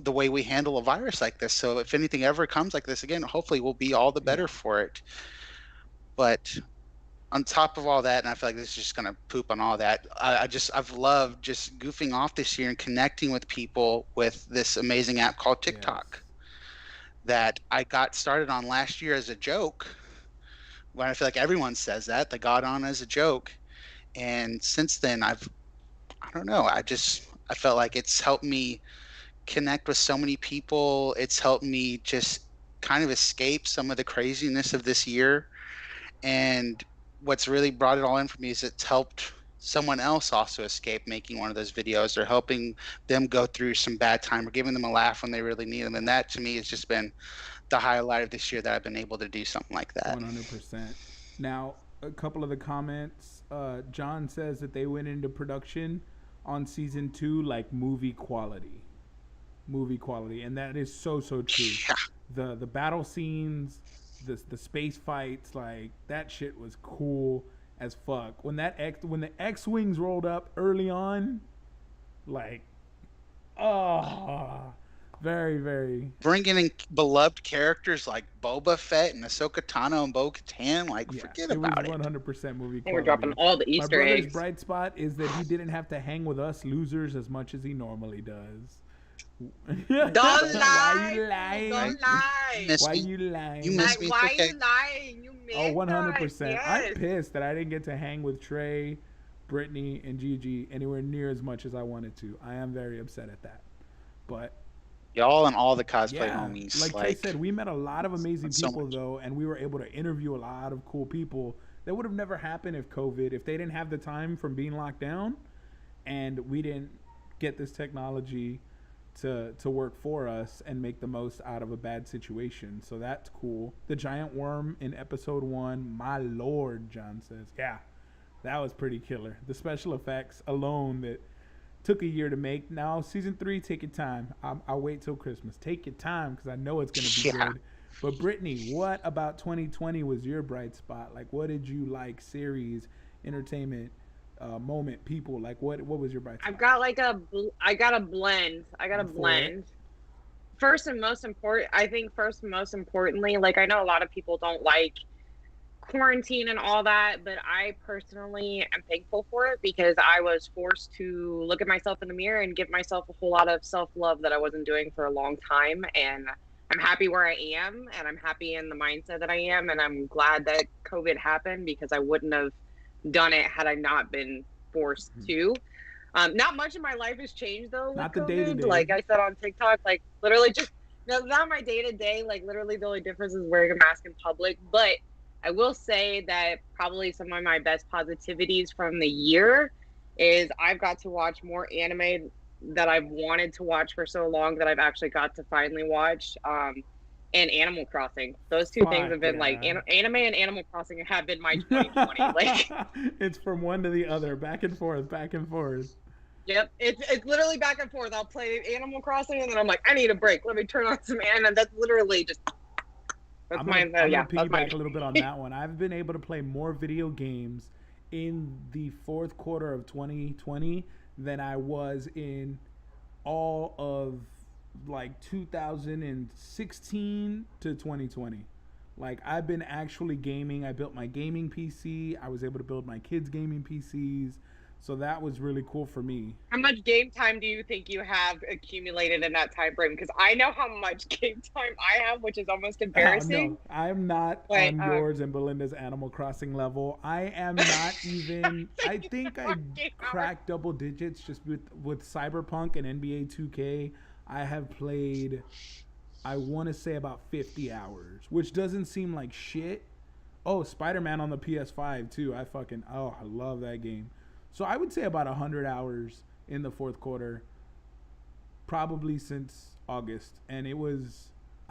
B: the way we handle a virus like this. So if anything ever comes like this again, hopefully we'll be all the better for it. But on top of all that, and I feel like this is just gonna poop on all that, I've loved just goofing off this year and connecting with people with this amazing app called TikTok that I got started on last year as a joke. When I feel like everyone says that they got on as a joke, and since then I don't know, I felt like it's helped me connect with so many people. It's helped me just kind of escape some of the craziness of this year. And what's really brought it all in for me is it's helped someone else also escape making one of those videos, or helping them go through some bad time, or giving them a laugh when they really need them. And that to me has just been the highlight of this year, that I've been able to do something like that.
A: 100%. Now, a couple of the comments. John says that they went into production on season 2 like movie quality, and that is so true.
B: Yeah.
A: The battle scenes, the space fights, like that shit was cool as fuck. When the X-wings rolled up early on, like, very, very.
B: Bringing in beloved characters like Boba Fett and Ahsoka Tano and Bo-Katan, like, forget about it.
A: It was 100% movie quality.
C: They were dropping all the Easter eggs.
A: My brother's bright spot is that he didn't have to hang with us losers as much as he normally does.
C: Don't lie.
A: Why you lying?
C: Don't lie.
A: Why you lying?
B: You miss me.
C: Why
B: okay.
C: you lying? You missed
A: 100%.
C: Yes.
A: I'm pissed that I didn't get to hang with Trey, Brittany, and Gigi anywhere near as much as I wanted to. I am very upset at that. But
B: y'all and all the cosplay homies.
A: Like Trey said, we met a lot of amazing people,
B: so
A: though, and we were able to interview a lot of cool people. That would have never happened if they didn't have the time from being locked down, and we didn't get this technology to work for us and make the most out of a bad situation. So that's cool. The giant worm in episode 1, my lord, John says. Yeah, that was pretty killer. The special effects alone that took a year to make. Now, season 3, take your time. I'll wait till Christmas. Take your time, because I know it's going to be good. But Brittany, what about 2020 was your bright spot? Like, what did you like? Series, entertainment, moment, people. Like, what was your bright spot?
C: I got a blend. First and most importantly, like, I know a lot of people don't like quarantine and all that, but I personally am thankful for it, because I was forced to look at myself in the mirror and give myself a whole lot of self-love that I wasn't doing for a long time. And I'm happy where I am, and I'm happy in the mindset that I am, and I'm glad that COVID happened, because I wouldn't have done it had I not been forced to. Not much of my life has changed though.
A: Not
C: with
A: the
C: COVID.
A: day-to-day.
C: Like I said on TikTok, like literally just not my day-to-day. Like literally the only difference is wearing a mask in public. But I will say that probably some of my best positivities from the year is I've got to watch more anime that I've wanted to watch for so long, that I've actually got to finally watch. And Animal Crossing. Those two things have been like anime and Animal Crossing have been my 2020. Like,
A: it's from one to the other, back and forth.
C: Yep, it's literally back and forth. I'll play Animal Crossing, and then I'm like, I need a break. Let me turn on some anime. That's literally just.
A: I'm gonna piggyback a little bit on that one. I've been able to play more video games in the fourth quarter of 2020 than I was in all of like 2016 to 2020. Like, I've been actually gaming. I built my gaming PC. I was able to build my kids' gaming PCs. So that was really cool for me.
C: How much game time do you think you have accumulated in that time frame? Because I know how much game time I have, which is almost embarrassing.
A: No, I'm not on yours and Belinda's Animal Crossing level. I am not even. I think I cracked double digits just with Cyberpunk and NBA 2K. I have played, I want to say, about 50 hours, which doesn't seem like shit. Oh, Spider-Man on the PS5 too. I love that game. So I would say about 100 hours in the fourth quarter, probably since August. And I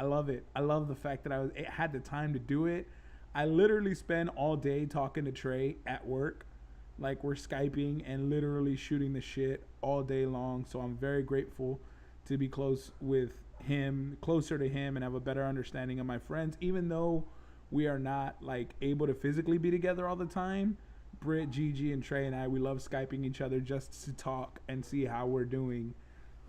A: love it. I love the fact that I had the time to do it. I literally spend all day talking to Trey at work like we're Skyping and literally shooting the shit all day long. So I'm very grateful to be closer to him, and have a better understanding of my friends, even though we are not like able to physically be together all the time. Britt, Gigi, and Trey and I, we love Skyping each other just to talk and see how we're doing.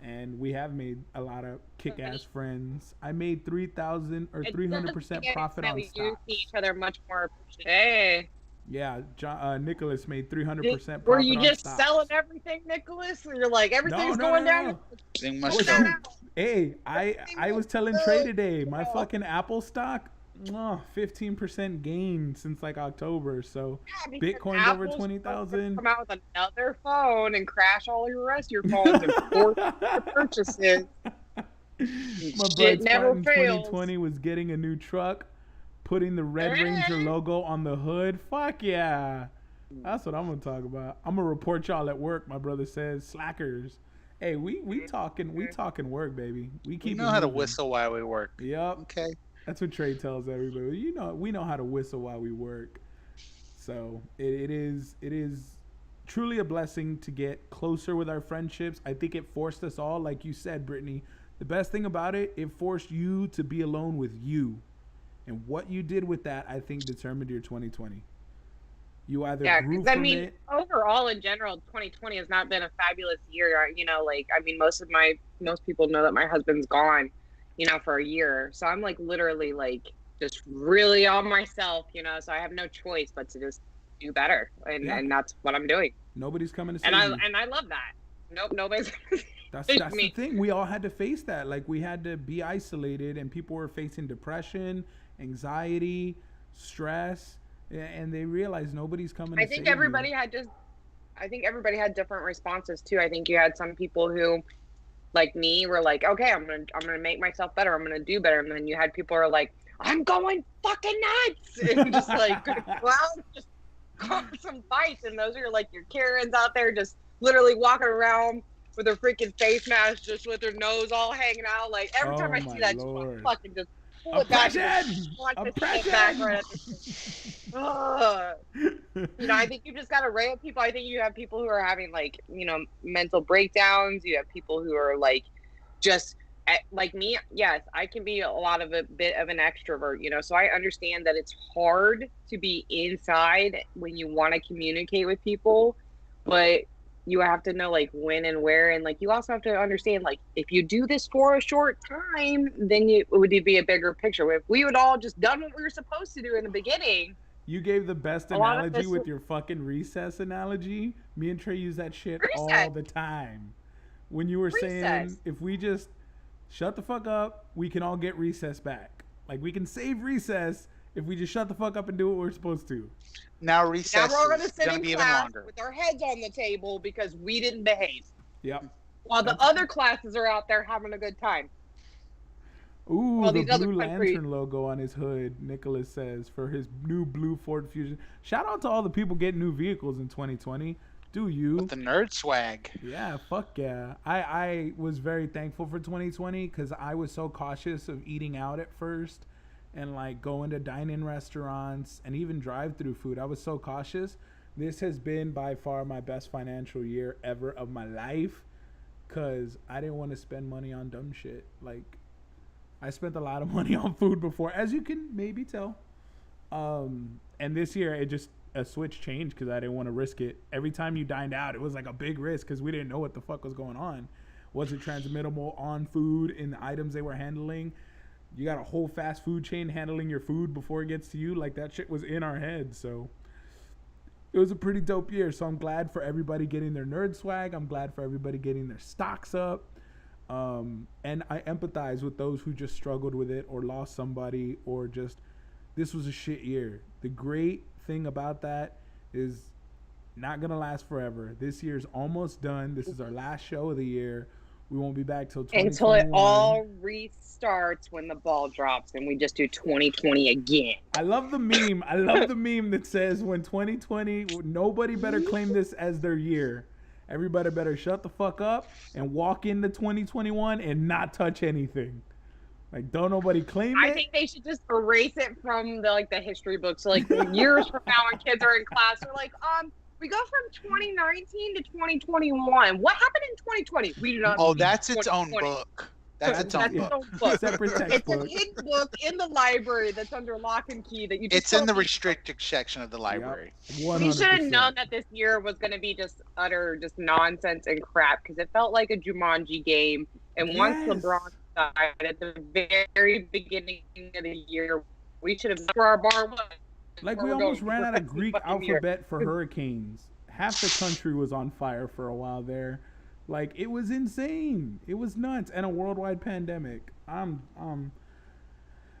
A: And we have made a lot of kick-ass friends. I made 3,000 or 300% profit on
C: we
A: stocks.
C: do see each other much more. Hey,
A: Yeah, Nicholas made 300% profit.
C: were you
A: on
C: just
A: stocks.
C: selling everything, Nicholas? Or you're like everything's
A: No,
C: going
A: no,
C: down?
A: no.
B: Everything
A: I
B: must
A: was-
B: go.
A: Hey, I was telling Trey today, my fucking Apple stock, 15% gain since like October. So
C: Yeah, because
A: Bitcoin's over
C: Apple's
A: 20,000.
C: Come out with another phone and crash all your rest of your phones and force your purchases.
A: My
C: Shit
A: bright
C: never
A: spot in
C: fails.
A: 2020 was getting a new truck, putting the Red Ranger logo on the hood. Fuck yeah. That's what I'm going to talk about. I'm going to report y'all at work, my brother says. Slackers. Hey, we talking work, baby. We
B: We
A: keep
B: know
A: it
B: how to
A: moving.
B: whistle while we work.
A: Yep.
B: Okay.
A: That's what Trey tells everybody. You know, we know how to whistle while we work. So it is truly a blessing to get closer with our friendships. I think it forced us all, like you said, Brittany. The best thing about it, it forced you to be alone with you. And what you did with that, I think, determined your 2020. You either grew
C: 'cause, I
A: from
C: mean,
A: it.
C: overall in general, 2020 has not been a fabulous year. You know, like I mean, most people know that my husband's gone, you know, for a year. So I'm like literally like just really on myself, you know. So I have no choice but to just do better, and that's what I'm doing.
A: Nobody's coming to save
C: And
A: you.
C: I love that. Nope, nobody's.
A: That's
C: It's
A: the
C: me.
A: thing. We all had to face that. Like we had to be isolated, and people were facing depression, anxiety, stress, and they realized nobody's coming.
C: I
A: to
C: think
A: save
C: everybody
A: you.
C: had different responses too. I think you had some people who, like me, were like, okay, I'm gonna make myself better. I'm gonna do better. And then you had people who are like, I'm going fucking nuts, and just like, well, just cause some fights. And those are like your Karens out there, just literally walking around with her freaking face mask, just with her nose all hanging out. Like every time I
A: Oh
C: see
A: my
C: that, just
A: Lord.
C: wanna fucking just pull it back and
A: Oppression!
C: just punch the shit back right at the Ugh. You know, I think you just got to rate people. I think you have people who are having like, you know, mental breakdowns. You have people who are like, just like me. Yes, I can be a bit of an extrovert, you know, so I understand that it's hard to be inside when you want to communicate with people, but you have to know like when and where. And like, you also have to understand, like, if you do this for a short time, then it would be a bigger picture. If we would all just done what we were supposed to do in the beginning.
A: You gave the best
C: A lot of
A: analogy
C: this
A: with
C: was-
A: your fucking recess analogy. Me and Trey use that shit all
C: Recess.
A: the time. When you were saying,
C: Recess.
A: if we just shut the fuck up, we can all get recess back. Like, we can save recess if we just shut the fuck up and do what we're supposed to.
B: Now
C: Now
B: recess
C: we're going to
B: is
C: sit
B: going
C: in
B: to be even
C: class
B: longer.
C: with our heads on the table because we didn't behave,
A: Yep.
C: while the
A: That's-
C: other classes are out there having a good time.
A: Ooh,
C: All
A: the
C: these other
A: Blue
C: countries.
A: Lantern logo on his hood, Nicholas says, for his new blue Ford Fusion. Shout out to all the people getting new vehicles in 2020. Do you?
B: With the nerd swag.
A: Yeah, fuck yeah. I was very thankful for 2020 because I was so cautious of eating out at first and like going to dine-in restaurants and even drive-through food. I was so cautious. This has been by far my best financial year ever of my life because I didn't want to spend money on dumb shit. Like, I spent a lot of money on food before, as you can maybe tell. And this year, it just a switch changed because I didn't want to risk it. Every time you dined out, it was like a big risk because we didn't know what the fuck was going on. Was it transmittable on food in the items they were handling? You got a whole fast food chain handling your food before it gets to you. Like, that shit was in our heads. So it was a pretty dope year. So I'm glad for everybody getting their nerd swag. I'm glad for everybody getting their stocks up. And I empathize with those who just struggled with it or lost somebody or just, this was a shit year. The great thing about that is not going to last forever. This year's almost done. This is our last show of the year. We won't be back till 2021.
C: Until it all restarts when the ball drops and we just do 2020 again.
A: I love the meme. I love the meme that says when 2020, nobody better claim this as their year. Everybody better shut the fuck up and walk into 2021 and not touch anything. Like, don't nobody claim it.
C: I think they should just erase it from the history books. So like years from now when kids are in class, they're like, We go from 2019 to 2021. What happened in 2020? We do not.
B: Oh,
C: see
B: that's its own
C: 2020.
B: book. That's its own
C: That's
B: book.
C: its own book.
A: Separate
C: It's
A: textbook.
C: an hidden book in the library that's under lock and key that you just
B: It's in the
C: don't-
B: restricted section of the library.
A: 100%.
C: We should have known that this year was going to be just utter just nonsense and crap because it felt like a Jumanji game. And once
A: Yes.
C: LeBron died at the very beginning of the year, we should have where our bar was.
A: Like
C: where
A: we
C: we're
A: almost
C: going
A: ran
C: for
A: out of
C: the
A: Greek
C: fucking year.
A: alphabet for hurricanes. Half the country was on fire for a while there. Like it was insane. It was nuts, and a worldwide pandemic.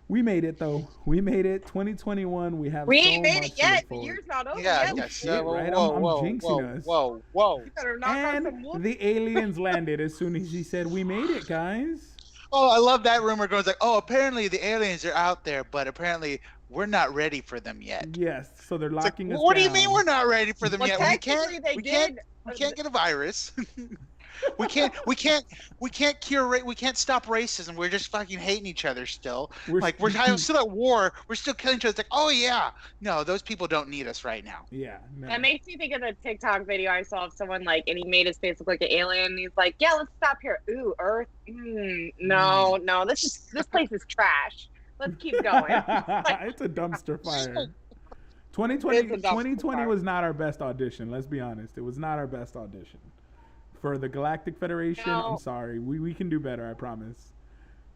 A: We made it though. We made it. 2021. We have.
C: We
A: so
C: ain't made
A: much
C: it
A: to
C: yet.
A: look
C: The
A: forward.
C: year's not over
B: Yeah,
C: yet.
B: yes.
A: shit, right? I'm jinxing us.
B: Whoa.
C: You better knock on some
A: And
C: wood.
A: the aliens landed as soon as he said, "We made it, guys."
B: Oh, I love that rumor going like, oh, apparently the aliens are out there, but apparently we're not ready for them yet.
A: Yes. So they're
B: It's like,
A: locking us
B: what do you
A: down.
B: mean we're not ready for them
C: Well,
B: yet?
C: technically they
B: we
C: did.
B: can't get a virus. we can't stop racism. We're just fucking hating each other still. We're still at war. We're still killing each other. It's like, oh yeah, no, those people don't need us right now.
A: Yeah. No.
C: That makes me think of the TikTok video I saw of someone like, and he made his face look like an alien. And he's like, "Yeah, let's stop here. Ooh, Earth. No, this place is trash. Let's keep going."
A: It's a dumpster fire. 2020,
C: It's a dumpster
A: 2020
C: fire.
A: was not our best audition. Let's be honest. It was not our best audition. For the Galactic Federation,
C: No.
A: I'm sorry. We can do better, I promise.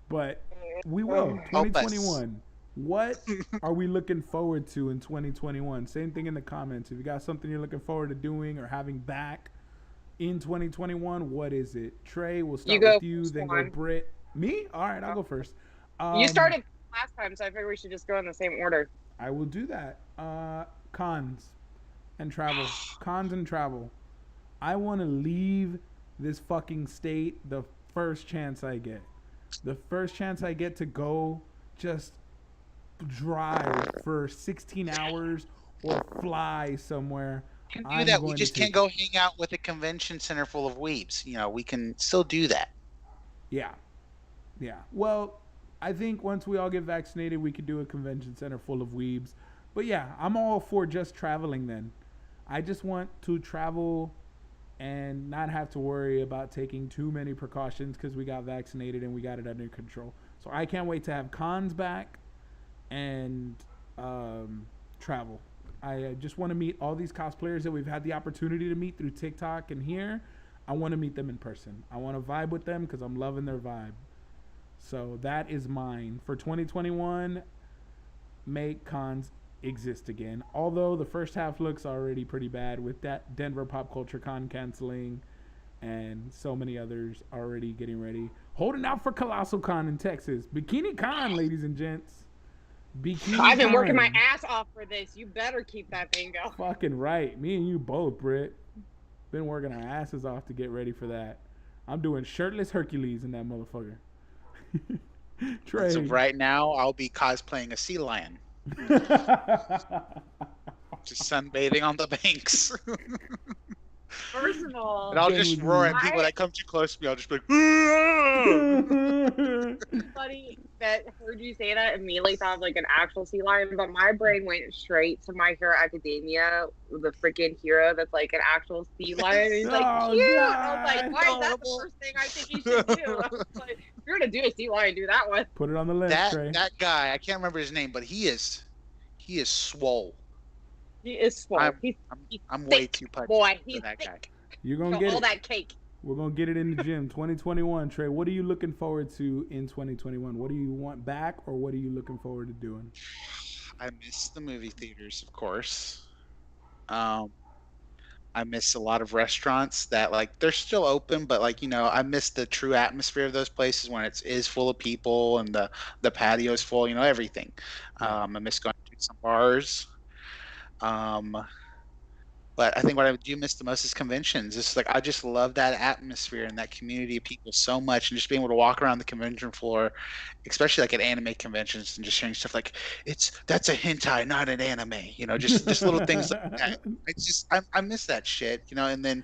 A: But we will.
B: Help us.
A: 2021. What are we looking forward to in 2021? Same thing in the comments. If you got something you're looking forward to doing or having back in 2021, what is it? Trey, we'll start
C: You go
A: with you,
C: first,
A: then go
C: Juan.
A: Britt. Me? All right, I'll go first.
C: You started last time, so I figure we should just go in the same order.
A: I will do that. Cons and travel. Cons and travel. I want to leave this fucking state the first chance I get. The first chance I get to go just drive for 16 hours or fly somewhere.
B: We can do
A: I'm
B: that. We
A: going
B: just
A: to
B: can't
A: take
B: go hang out with a convention center full of weebs. You know, we can still do that.
A: Yeah. Yeah. Well, I think once we all get vaccinated, we could do a convention center full of weebs. But yeah, I'm all for just traveling then. I just want to travel and not have to worry about taking too many precautions because we got vaccinated and we got it under control. So I can't wait to have cons back and travel. I just want to meet all these cosplayers that we've had the opportunity to meet through TikTok and here. I want to meet them in person. I want to vibe with them because I'm loving their vibe. So that is mine. For 2021, make cons exist again. Although the first half looks already pretty bad with that Denver Pop Culture Con canceling and so many others already getting ready. Holding out for Colossal Con in Texas. Bikini Con, ladies and gents. Bikini
C: I've been working my
A: Con.
C: ass off for this. You better keep that thing going.
A: Fucking right. Me and you both, Britt. Been working our asses off to get ready for that. I'm doing shirtless Hercules in that motherfucker. Trey.
B: So right now, I'll be cosplaying a sea lion, just sunbathing on the banks.
C: First of all,
B: And I'll just
A: Genuinely.
B: roar at people that come too close to me. I'll just be like, "Ah!"
C: somebody that heard you say that immediately thought of like an actual sea lion, but my brain went straight to My Hero Academia, the freaking hero that's like an actual sea lion. And he's like,
A: Oh,
C: cute.
A: God.
C: I was like, why is that the
B: Adorable.
C: first thing I think you should do? I was like, if you're gonna do a sea lion, do that one.
A: Put it on the list, Trey.
B: that guy, I can't remember his name, but he is swole.
C: He is swole. He's
B: I'm way
C: thick,
B: too punchy
C: boy.
B: for
C: He's
B: that
C: thick.
B: guy.
A: You're going to
C: Got
A: get
C: all
A: it.
C: that cake.
A: We're going to get it in the gym. 2021, Trey. What are you looking forward to in 2021? What do you want back or what are you looking forward to doing?
B: I miss the movie theaters, of course. I miss a lot of restaurants that like they're still open, but like I miss the true atmosphere of those places when it is full of people and the patio is full. Everything. I miss going to some bars. But I think what I do miss the most is conventions. It's like I just love that atmosphere and that community of people so much, and just being able to walk around the convention floor, especially like at anime conventions, and just hearing stuff like that's a hentai, not an anime. Just little things like that. I miss that shit. And then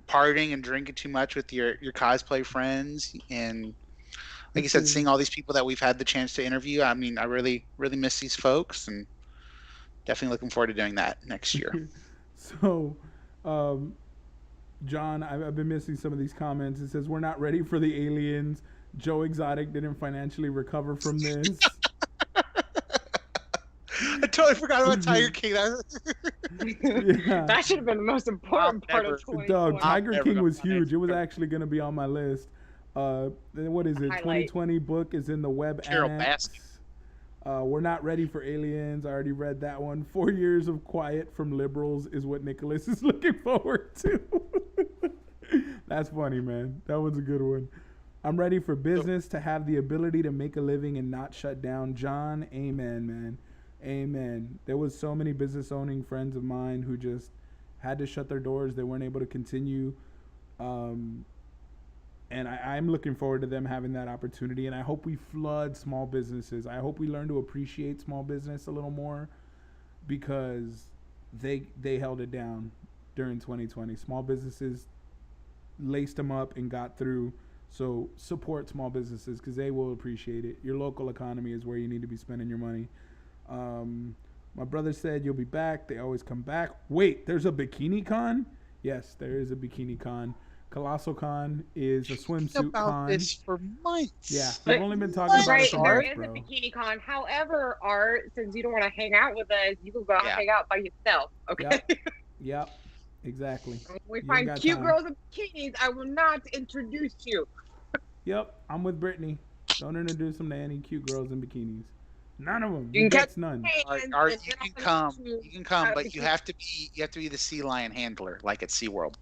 B: partying and drinking too much with your cosplay friends, and like you said, seeing all these people that we've had the chance to interview. I mean, I really really miss these folks, and definitely looking forward to doing that next year.
A: So Um, John, I've been missing some of these comments. It says we're not ready for the aliens. Joe Exotic didn't financially recover from this.
B: I totally forgot about Tiger King.
A: Yeah.
C: That should have been the most important part of 2020.
A: Dog, Tiger
B: never
A: King
B: gonna
A: was huge. It was
B: financially
A: actually going to be on my list. What is it?
C: Highlight.
A: 2020 book is in the web
B: Carol
A: annex. We're not ready for aliens. I already read that one. 4 years of quiet from liberals is what Nicholas is looking forward to. That's funny, man. That was a good one. I'm ready for business to have the ability to make a living and not shut down. John, amen, man. Amen. There was so many business owning friends of mine who just had to shut their doors. They weren't able to continue. And I'm looking forward to them having that opportunity. And I hope we flood small businesses. I hope we learn to appreciate small business a little more because they held it down during 2020. Small businesses laced them up and got through. So support small businesses because they will appreciate it. Your local economy is where you need to be spending your money. My brother said you'll be back. They always come back. Wait, there's a bikini con? Yes, there is a bikini con. Colossal Con is a swimsuit
B: about
A: con.
B: this for months.
A: Yeah, we've only been talking about it
C: Right,
A: for
C: there
A: months,
C: is
A: bro.
C: a bikini con. However, Art, since you don't want to hang out with us, you can go out and hang out by yourself. Okay.
A: Yep, exactly.
C: When we
A: You
C: find
A: ain't got
C: cute
A: time.
C: girls in bikinis, I will not introduce you.
A: Yep, I'm with Brittany. Don't introduce them to any cute girls in bikinis. None of them.
C: You can
A: Gets
C: catch
A: none.
C: hands
B: Art,
C: and
B: you
C: then
B: can
C: I'll
B: come.
C: introduce
B: You can come,
C: a
B: but you
C: bikini.
B: have to be the sea lion handler, like at SeaWorld.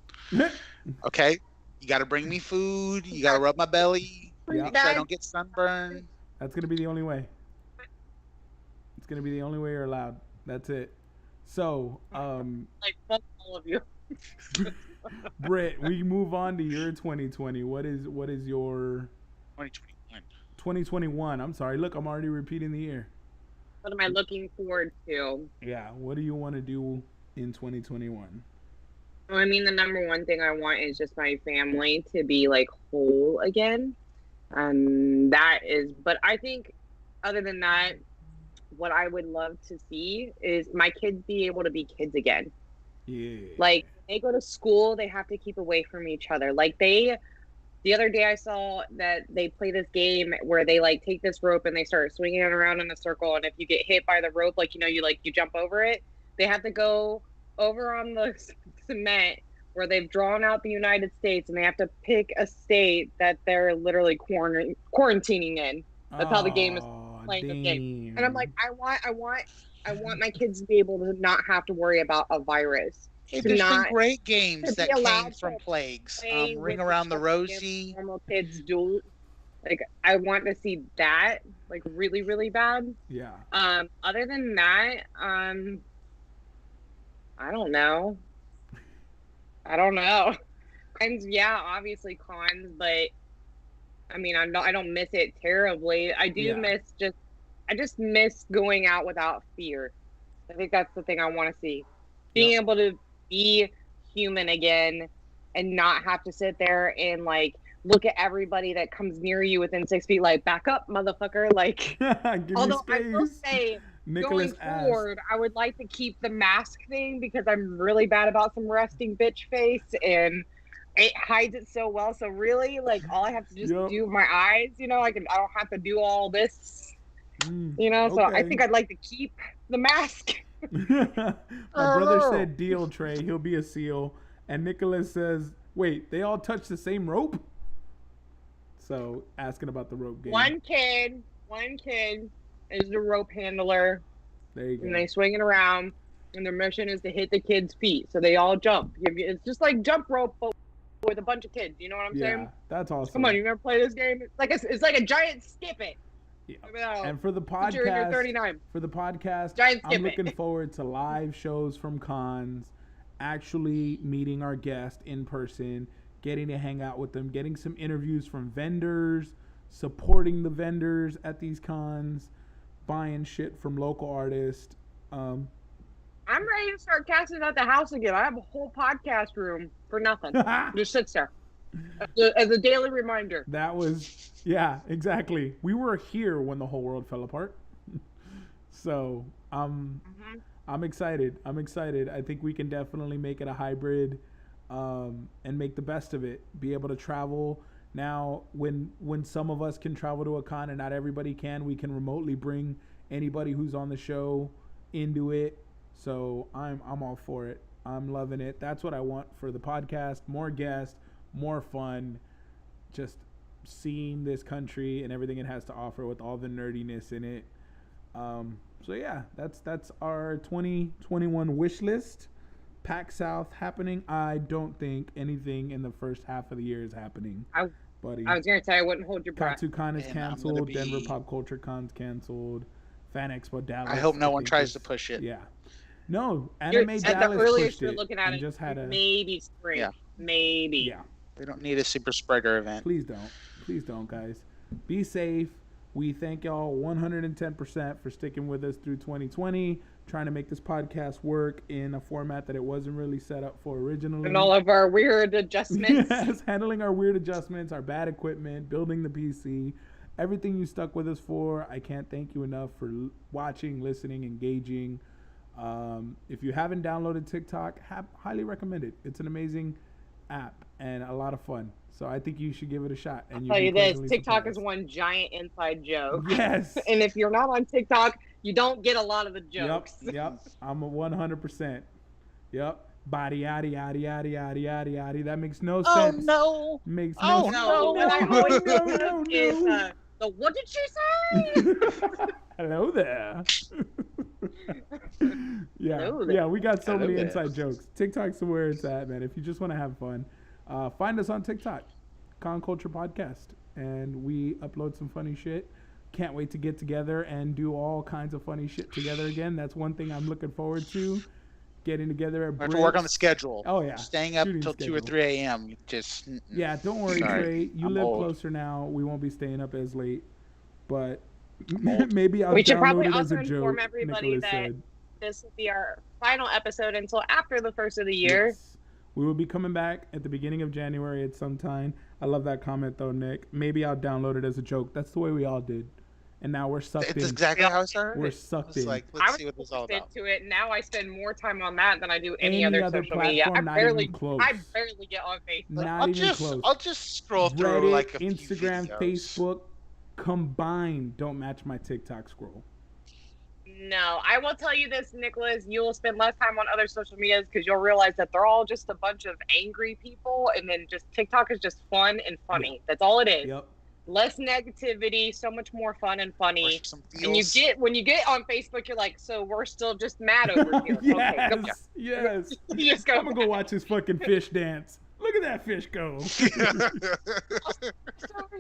B: Okay? You got to bring me food. You got to rub my belly.
A: Yeah.
B: Make sure I don't get sunburned.
A: That's gonna be the only way. It's gonna be the only way you're allowed. That's it. So,
C: Like, fuck all of you.
A: Britt, we move on to your 2020. What is your
B: 2021.
A: 2021? I'm sorry. Look, I'm already repeating the year.
C: What am I looking forward to?
A: Yeah. What do you want to do in 2021?
C: Well, I mean, the number one thing I want is just my family to be like whole again. That is, but I think other than that, what I would love to see is my kids be able to be kids again.
A: Yeah.
C: Like, they go to school, they have to keep away from each other. Like, the other day I saw that they play this game where they like take this rope and they start swinging it around in a circle. And if you get hit by the rope, like, you jump over it, they have to go over on the cement where they've drawn out the United States and they have to pick a state that they're literally quarantining in. That's how the game is playing the game. And I'm like, I want my kids to be able to not have to worry about a virus.
B: Hey,
C: To
B: there's
C: not-
B: been great games
C: to
B: that
C: be allowed
B: came from
C: to
B: plagues.
C: play
B: Ring
C: with
B: Around the
C: each other
B: Rosie.
C: normal kids do. Like, I want to see that, like, really, really bad.
A: Yeah.
C: Other than that, I don't know. Cons, yeah, obviously cons, but I mean, I don't miss it terribly. I do
A: Yeah.
C: I just miss going out without fear. I think that's the thing I want to see. Being able to be human again and not have to sit there and like look at everybody that comes near you within 6 feet, like, back up, motherfucker. Like,
A: Give
C: although
A: me
C: I will
A: space.
C: say,
A: Nicholas
C: going forward,
A: asked.
C: I would like to keep the mask thing because I'm really bad about some resting bitch face and it hides it so well. So really, like, all I have to just
A: Yep.
C: do my eyes, I don't have to do all this,
A: Mm,
C: So I
A: okay.
C: think I'd like to keep the mask.
A: My brother said deal, Trey. He'll be a SEAL. And Nicholas says, wait, they all touch the same rope? So asking about the rope game.
C: One kid is the rope handler
A: There you go.
C: and they swing it around and their mission is to hit the kid's feet. So they all jump. It's just like jump rope, but with a bunch of kids. You know what I'm
A: Yeah,
C: saying?
A: that's awesome.
C: Come on, you ever play this game? It's like a giant skip it.
A: Yeah. And for the
C: Put you in your
A: podcast,
C: 39.
A: I'm
C: Giant skip it.
A: looking forward to live shows from cons, actually meeting our guest in person, getting to hang out with them, getting some interviews from vendors, supporting the vendors at these cons, buying shit from local artists.
C: I'm ready to start casting out the house again. I have a whole podcast room for nothing. Just sits there as a daily reminder.
A: That was, yeah, exactly. We were here when the whole world fell apart. So I'm I'm excited. I think we can definitely make it a hybrid, and make the best of it. Be able to travel. Now, when some of us can travel to a con and not everybody can, we can remotely bring anybody who's on the show into it. So I'm all for it. I'm loving it. That's what I want for the podcast. More guests, more fun. Just seeing this country and everything it has to offer with all the nerdiness in it. So yeah, that's our 2021 wish list. PAX South happening. I don't think anything in the first half of the year is happening, buddy.
C: I was gonna say I wouldn't hold your breath.
A: KatsuCon is
B: And
A: canceled.
B: be...
A: Denver Pop Culture Con's canceled. Fan Expo Dallas.
B: I hope no one tries to push it.
A: Yeah. No, Anime Dallas
C: at the earliest
A: pushed
C: you're
A: it
C: looking at
A: and
C: it,
A: just had a
C: maybe spring.
B: Yeah.
C: Maybe.
A: yeah.
B: We don't need a super spreader event.
A: Please don't, guys. Be safe. We thank y'all 110% for sticking with us through 2020, trying to make this podcast work in a format that it wasn't really set up for originally.
C: And all of our weird adjustments.
A: Yes, handling our weird adjustments, our bad equipment, building the PC, everything you stuck with us for. I can't thank you enough for watching, listening, engaging. If you haven't downloaded TikTok, highly recommend it. It's an amazing app and a lot of fun. So I think you should give it a shot. And
C: I'll tell you this, TikTok
A: surprised.
C: is one giant inside joke.
A: Yes.
C: And if you're not on TikTok, you don't get a lot of the jokes.
A: Yep. I'm a 100%. Yep. Body yaddy yaddy yaddy yaddy yaddy yaddy. That makes no sense.
B: No!
A: Makes
B: Oh,
A: no
C: No, what I always
A: no,
C: do
A: no,
C: is
A: no.
C: the what did she say?
A: Hello there. Yeah.
C: Hello there.
A: Yeah, we got so
B: Hello
A: many
B: there.
A: inside jokes. TikTok's where it's at, man. If you just want to have fun, find us on TikTok, Con Culture Podcast, and we upload some funny shit. Can't wait to get together and do all kinds of funny shit together again. That's one thing I'm looking forward to. Getting together at
B: We have to work on the
A: Bricks.
B: schedule.
A: Oh, yeah.
B: Staying up
A: Shooting
B: until 2 or
A: schedule.
B: 3 a.m. Just
A: Yeah, don't worry,
B: Sorry.
A: Trey. You
B: I'm
A: live
B: old.
A: closer now. We won't be staying up as late, but
B: old.
A: maybe I'll
C: We should
A: download
C: probably
A: it as
C: also
A: a
C: inform
A: joke.
C: everybody
A: Nicholas
C: that
A: said.
C: This will be our final episode until after the first of the year.
A: Yes. We will be coming back at the beginning of January at some time. I love that comment though, Nick. Maybe I'll download it as a joke. That's the way we all did. And now we're sucked
B: it's
A: in.
B: exactly how it started.
A: We're sucked
B: It's
A: in.
B: like,
C: I
B: let's
C: was
B: see what this is all
C: forced
B: about.
C: into it. Now I spend more time on that than I do any
A: Any
C: other
A: other
C: social media.
A: platform, not even close.
C: I barely get on Facebook.
A: Not even close.
B: I'll just scroll through
A: Reddit,
B: like a few
A: Instagram,
B: videos.
A: Facebook combined don't match my TikTok scroll.
C: No, I will tell you this, Nicholas. You will spend less time on other social medias because you'll realize that they're all just a bunch of angry people, and then just TikTok is just fun and funny. That's all it is.
A: Yep.
C: Less negativity, so much more fun and funny.
B: Or some
C: And you
B: feels.
C: when you get on Facebook, you're like, so we're still just mad over here. Okay, go.
A: Yes.
C: You just go.
A: I'm gonna go watch this fucking fish dance. Look at that fish go.
C: over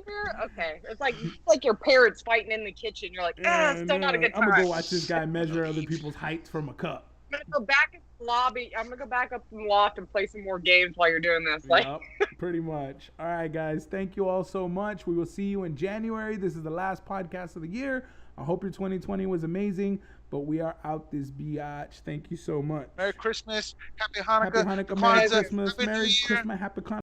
C: here. Okay, it's like your parents fighting in the kitchen. You're like, it's still not a good time.
A: I'm gonna go watch this guy measure other people's heights from a cup.
C: I'm gonna go back in the lobby. I'm gonna go back up in the loft and play some more games while you're doing this. Like,
A: Yep, pretty much. All right, guys. Thank you all so much. We will see you in January. This is the last podcast of the year. I hope your 2020 was amazing, but we are out this biatch. Thank you so much.
B: Merry Christmas, Happy Hanukkah,
A: Happy Hanukkah, Merry
B: Kwanzaa,
A: Christmas,
B: Happy New
A: Merry
B: Year.
A: Christmas, Happy Hanukkah.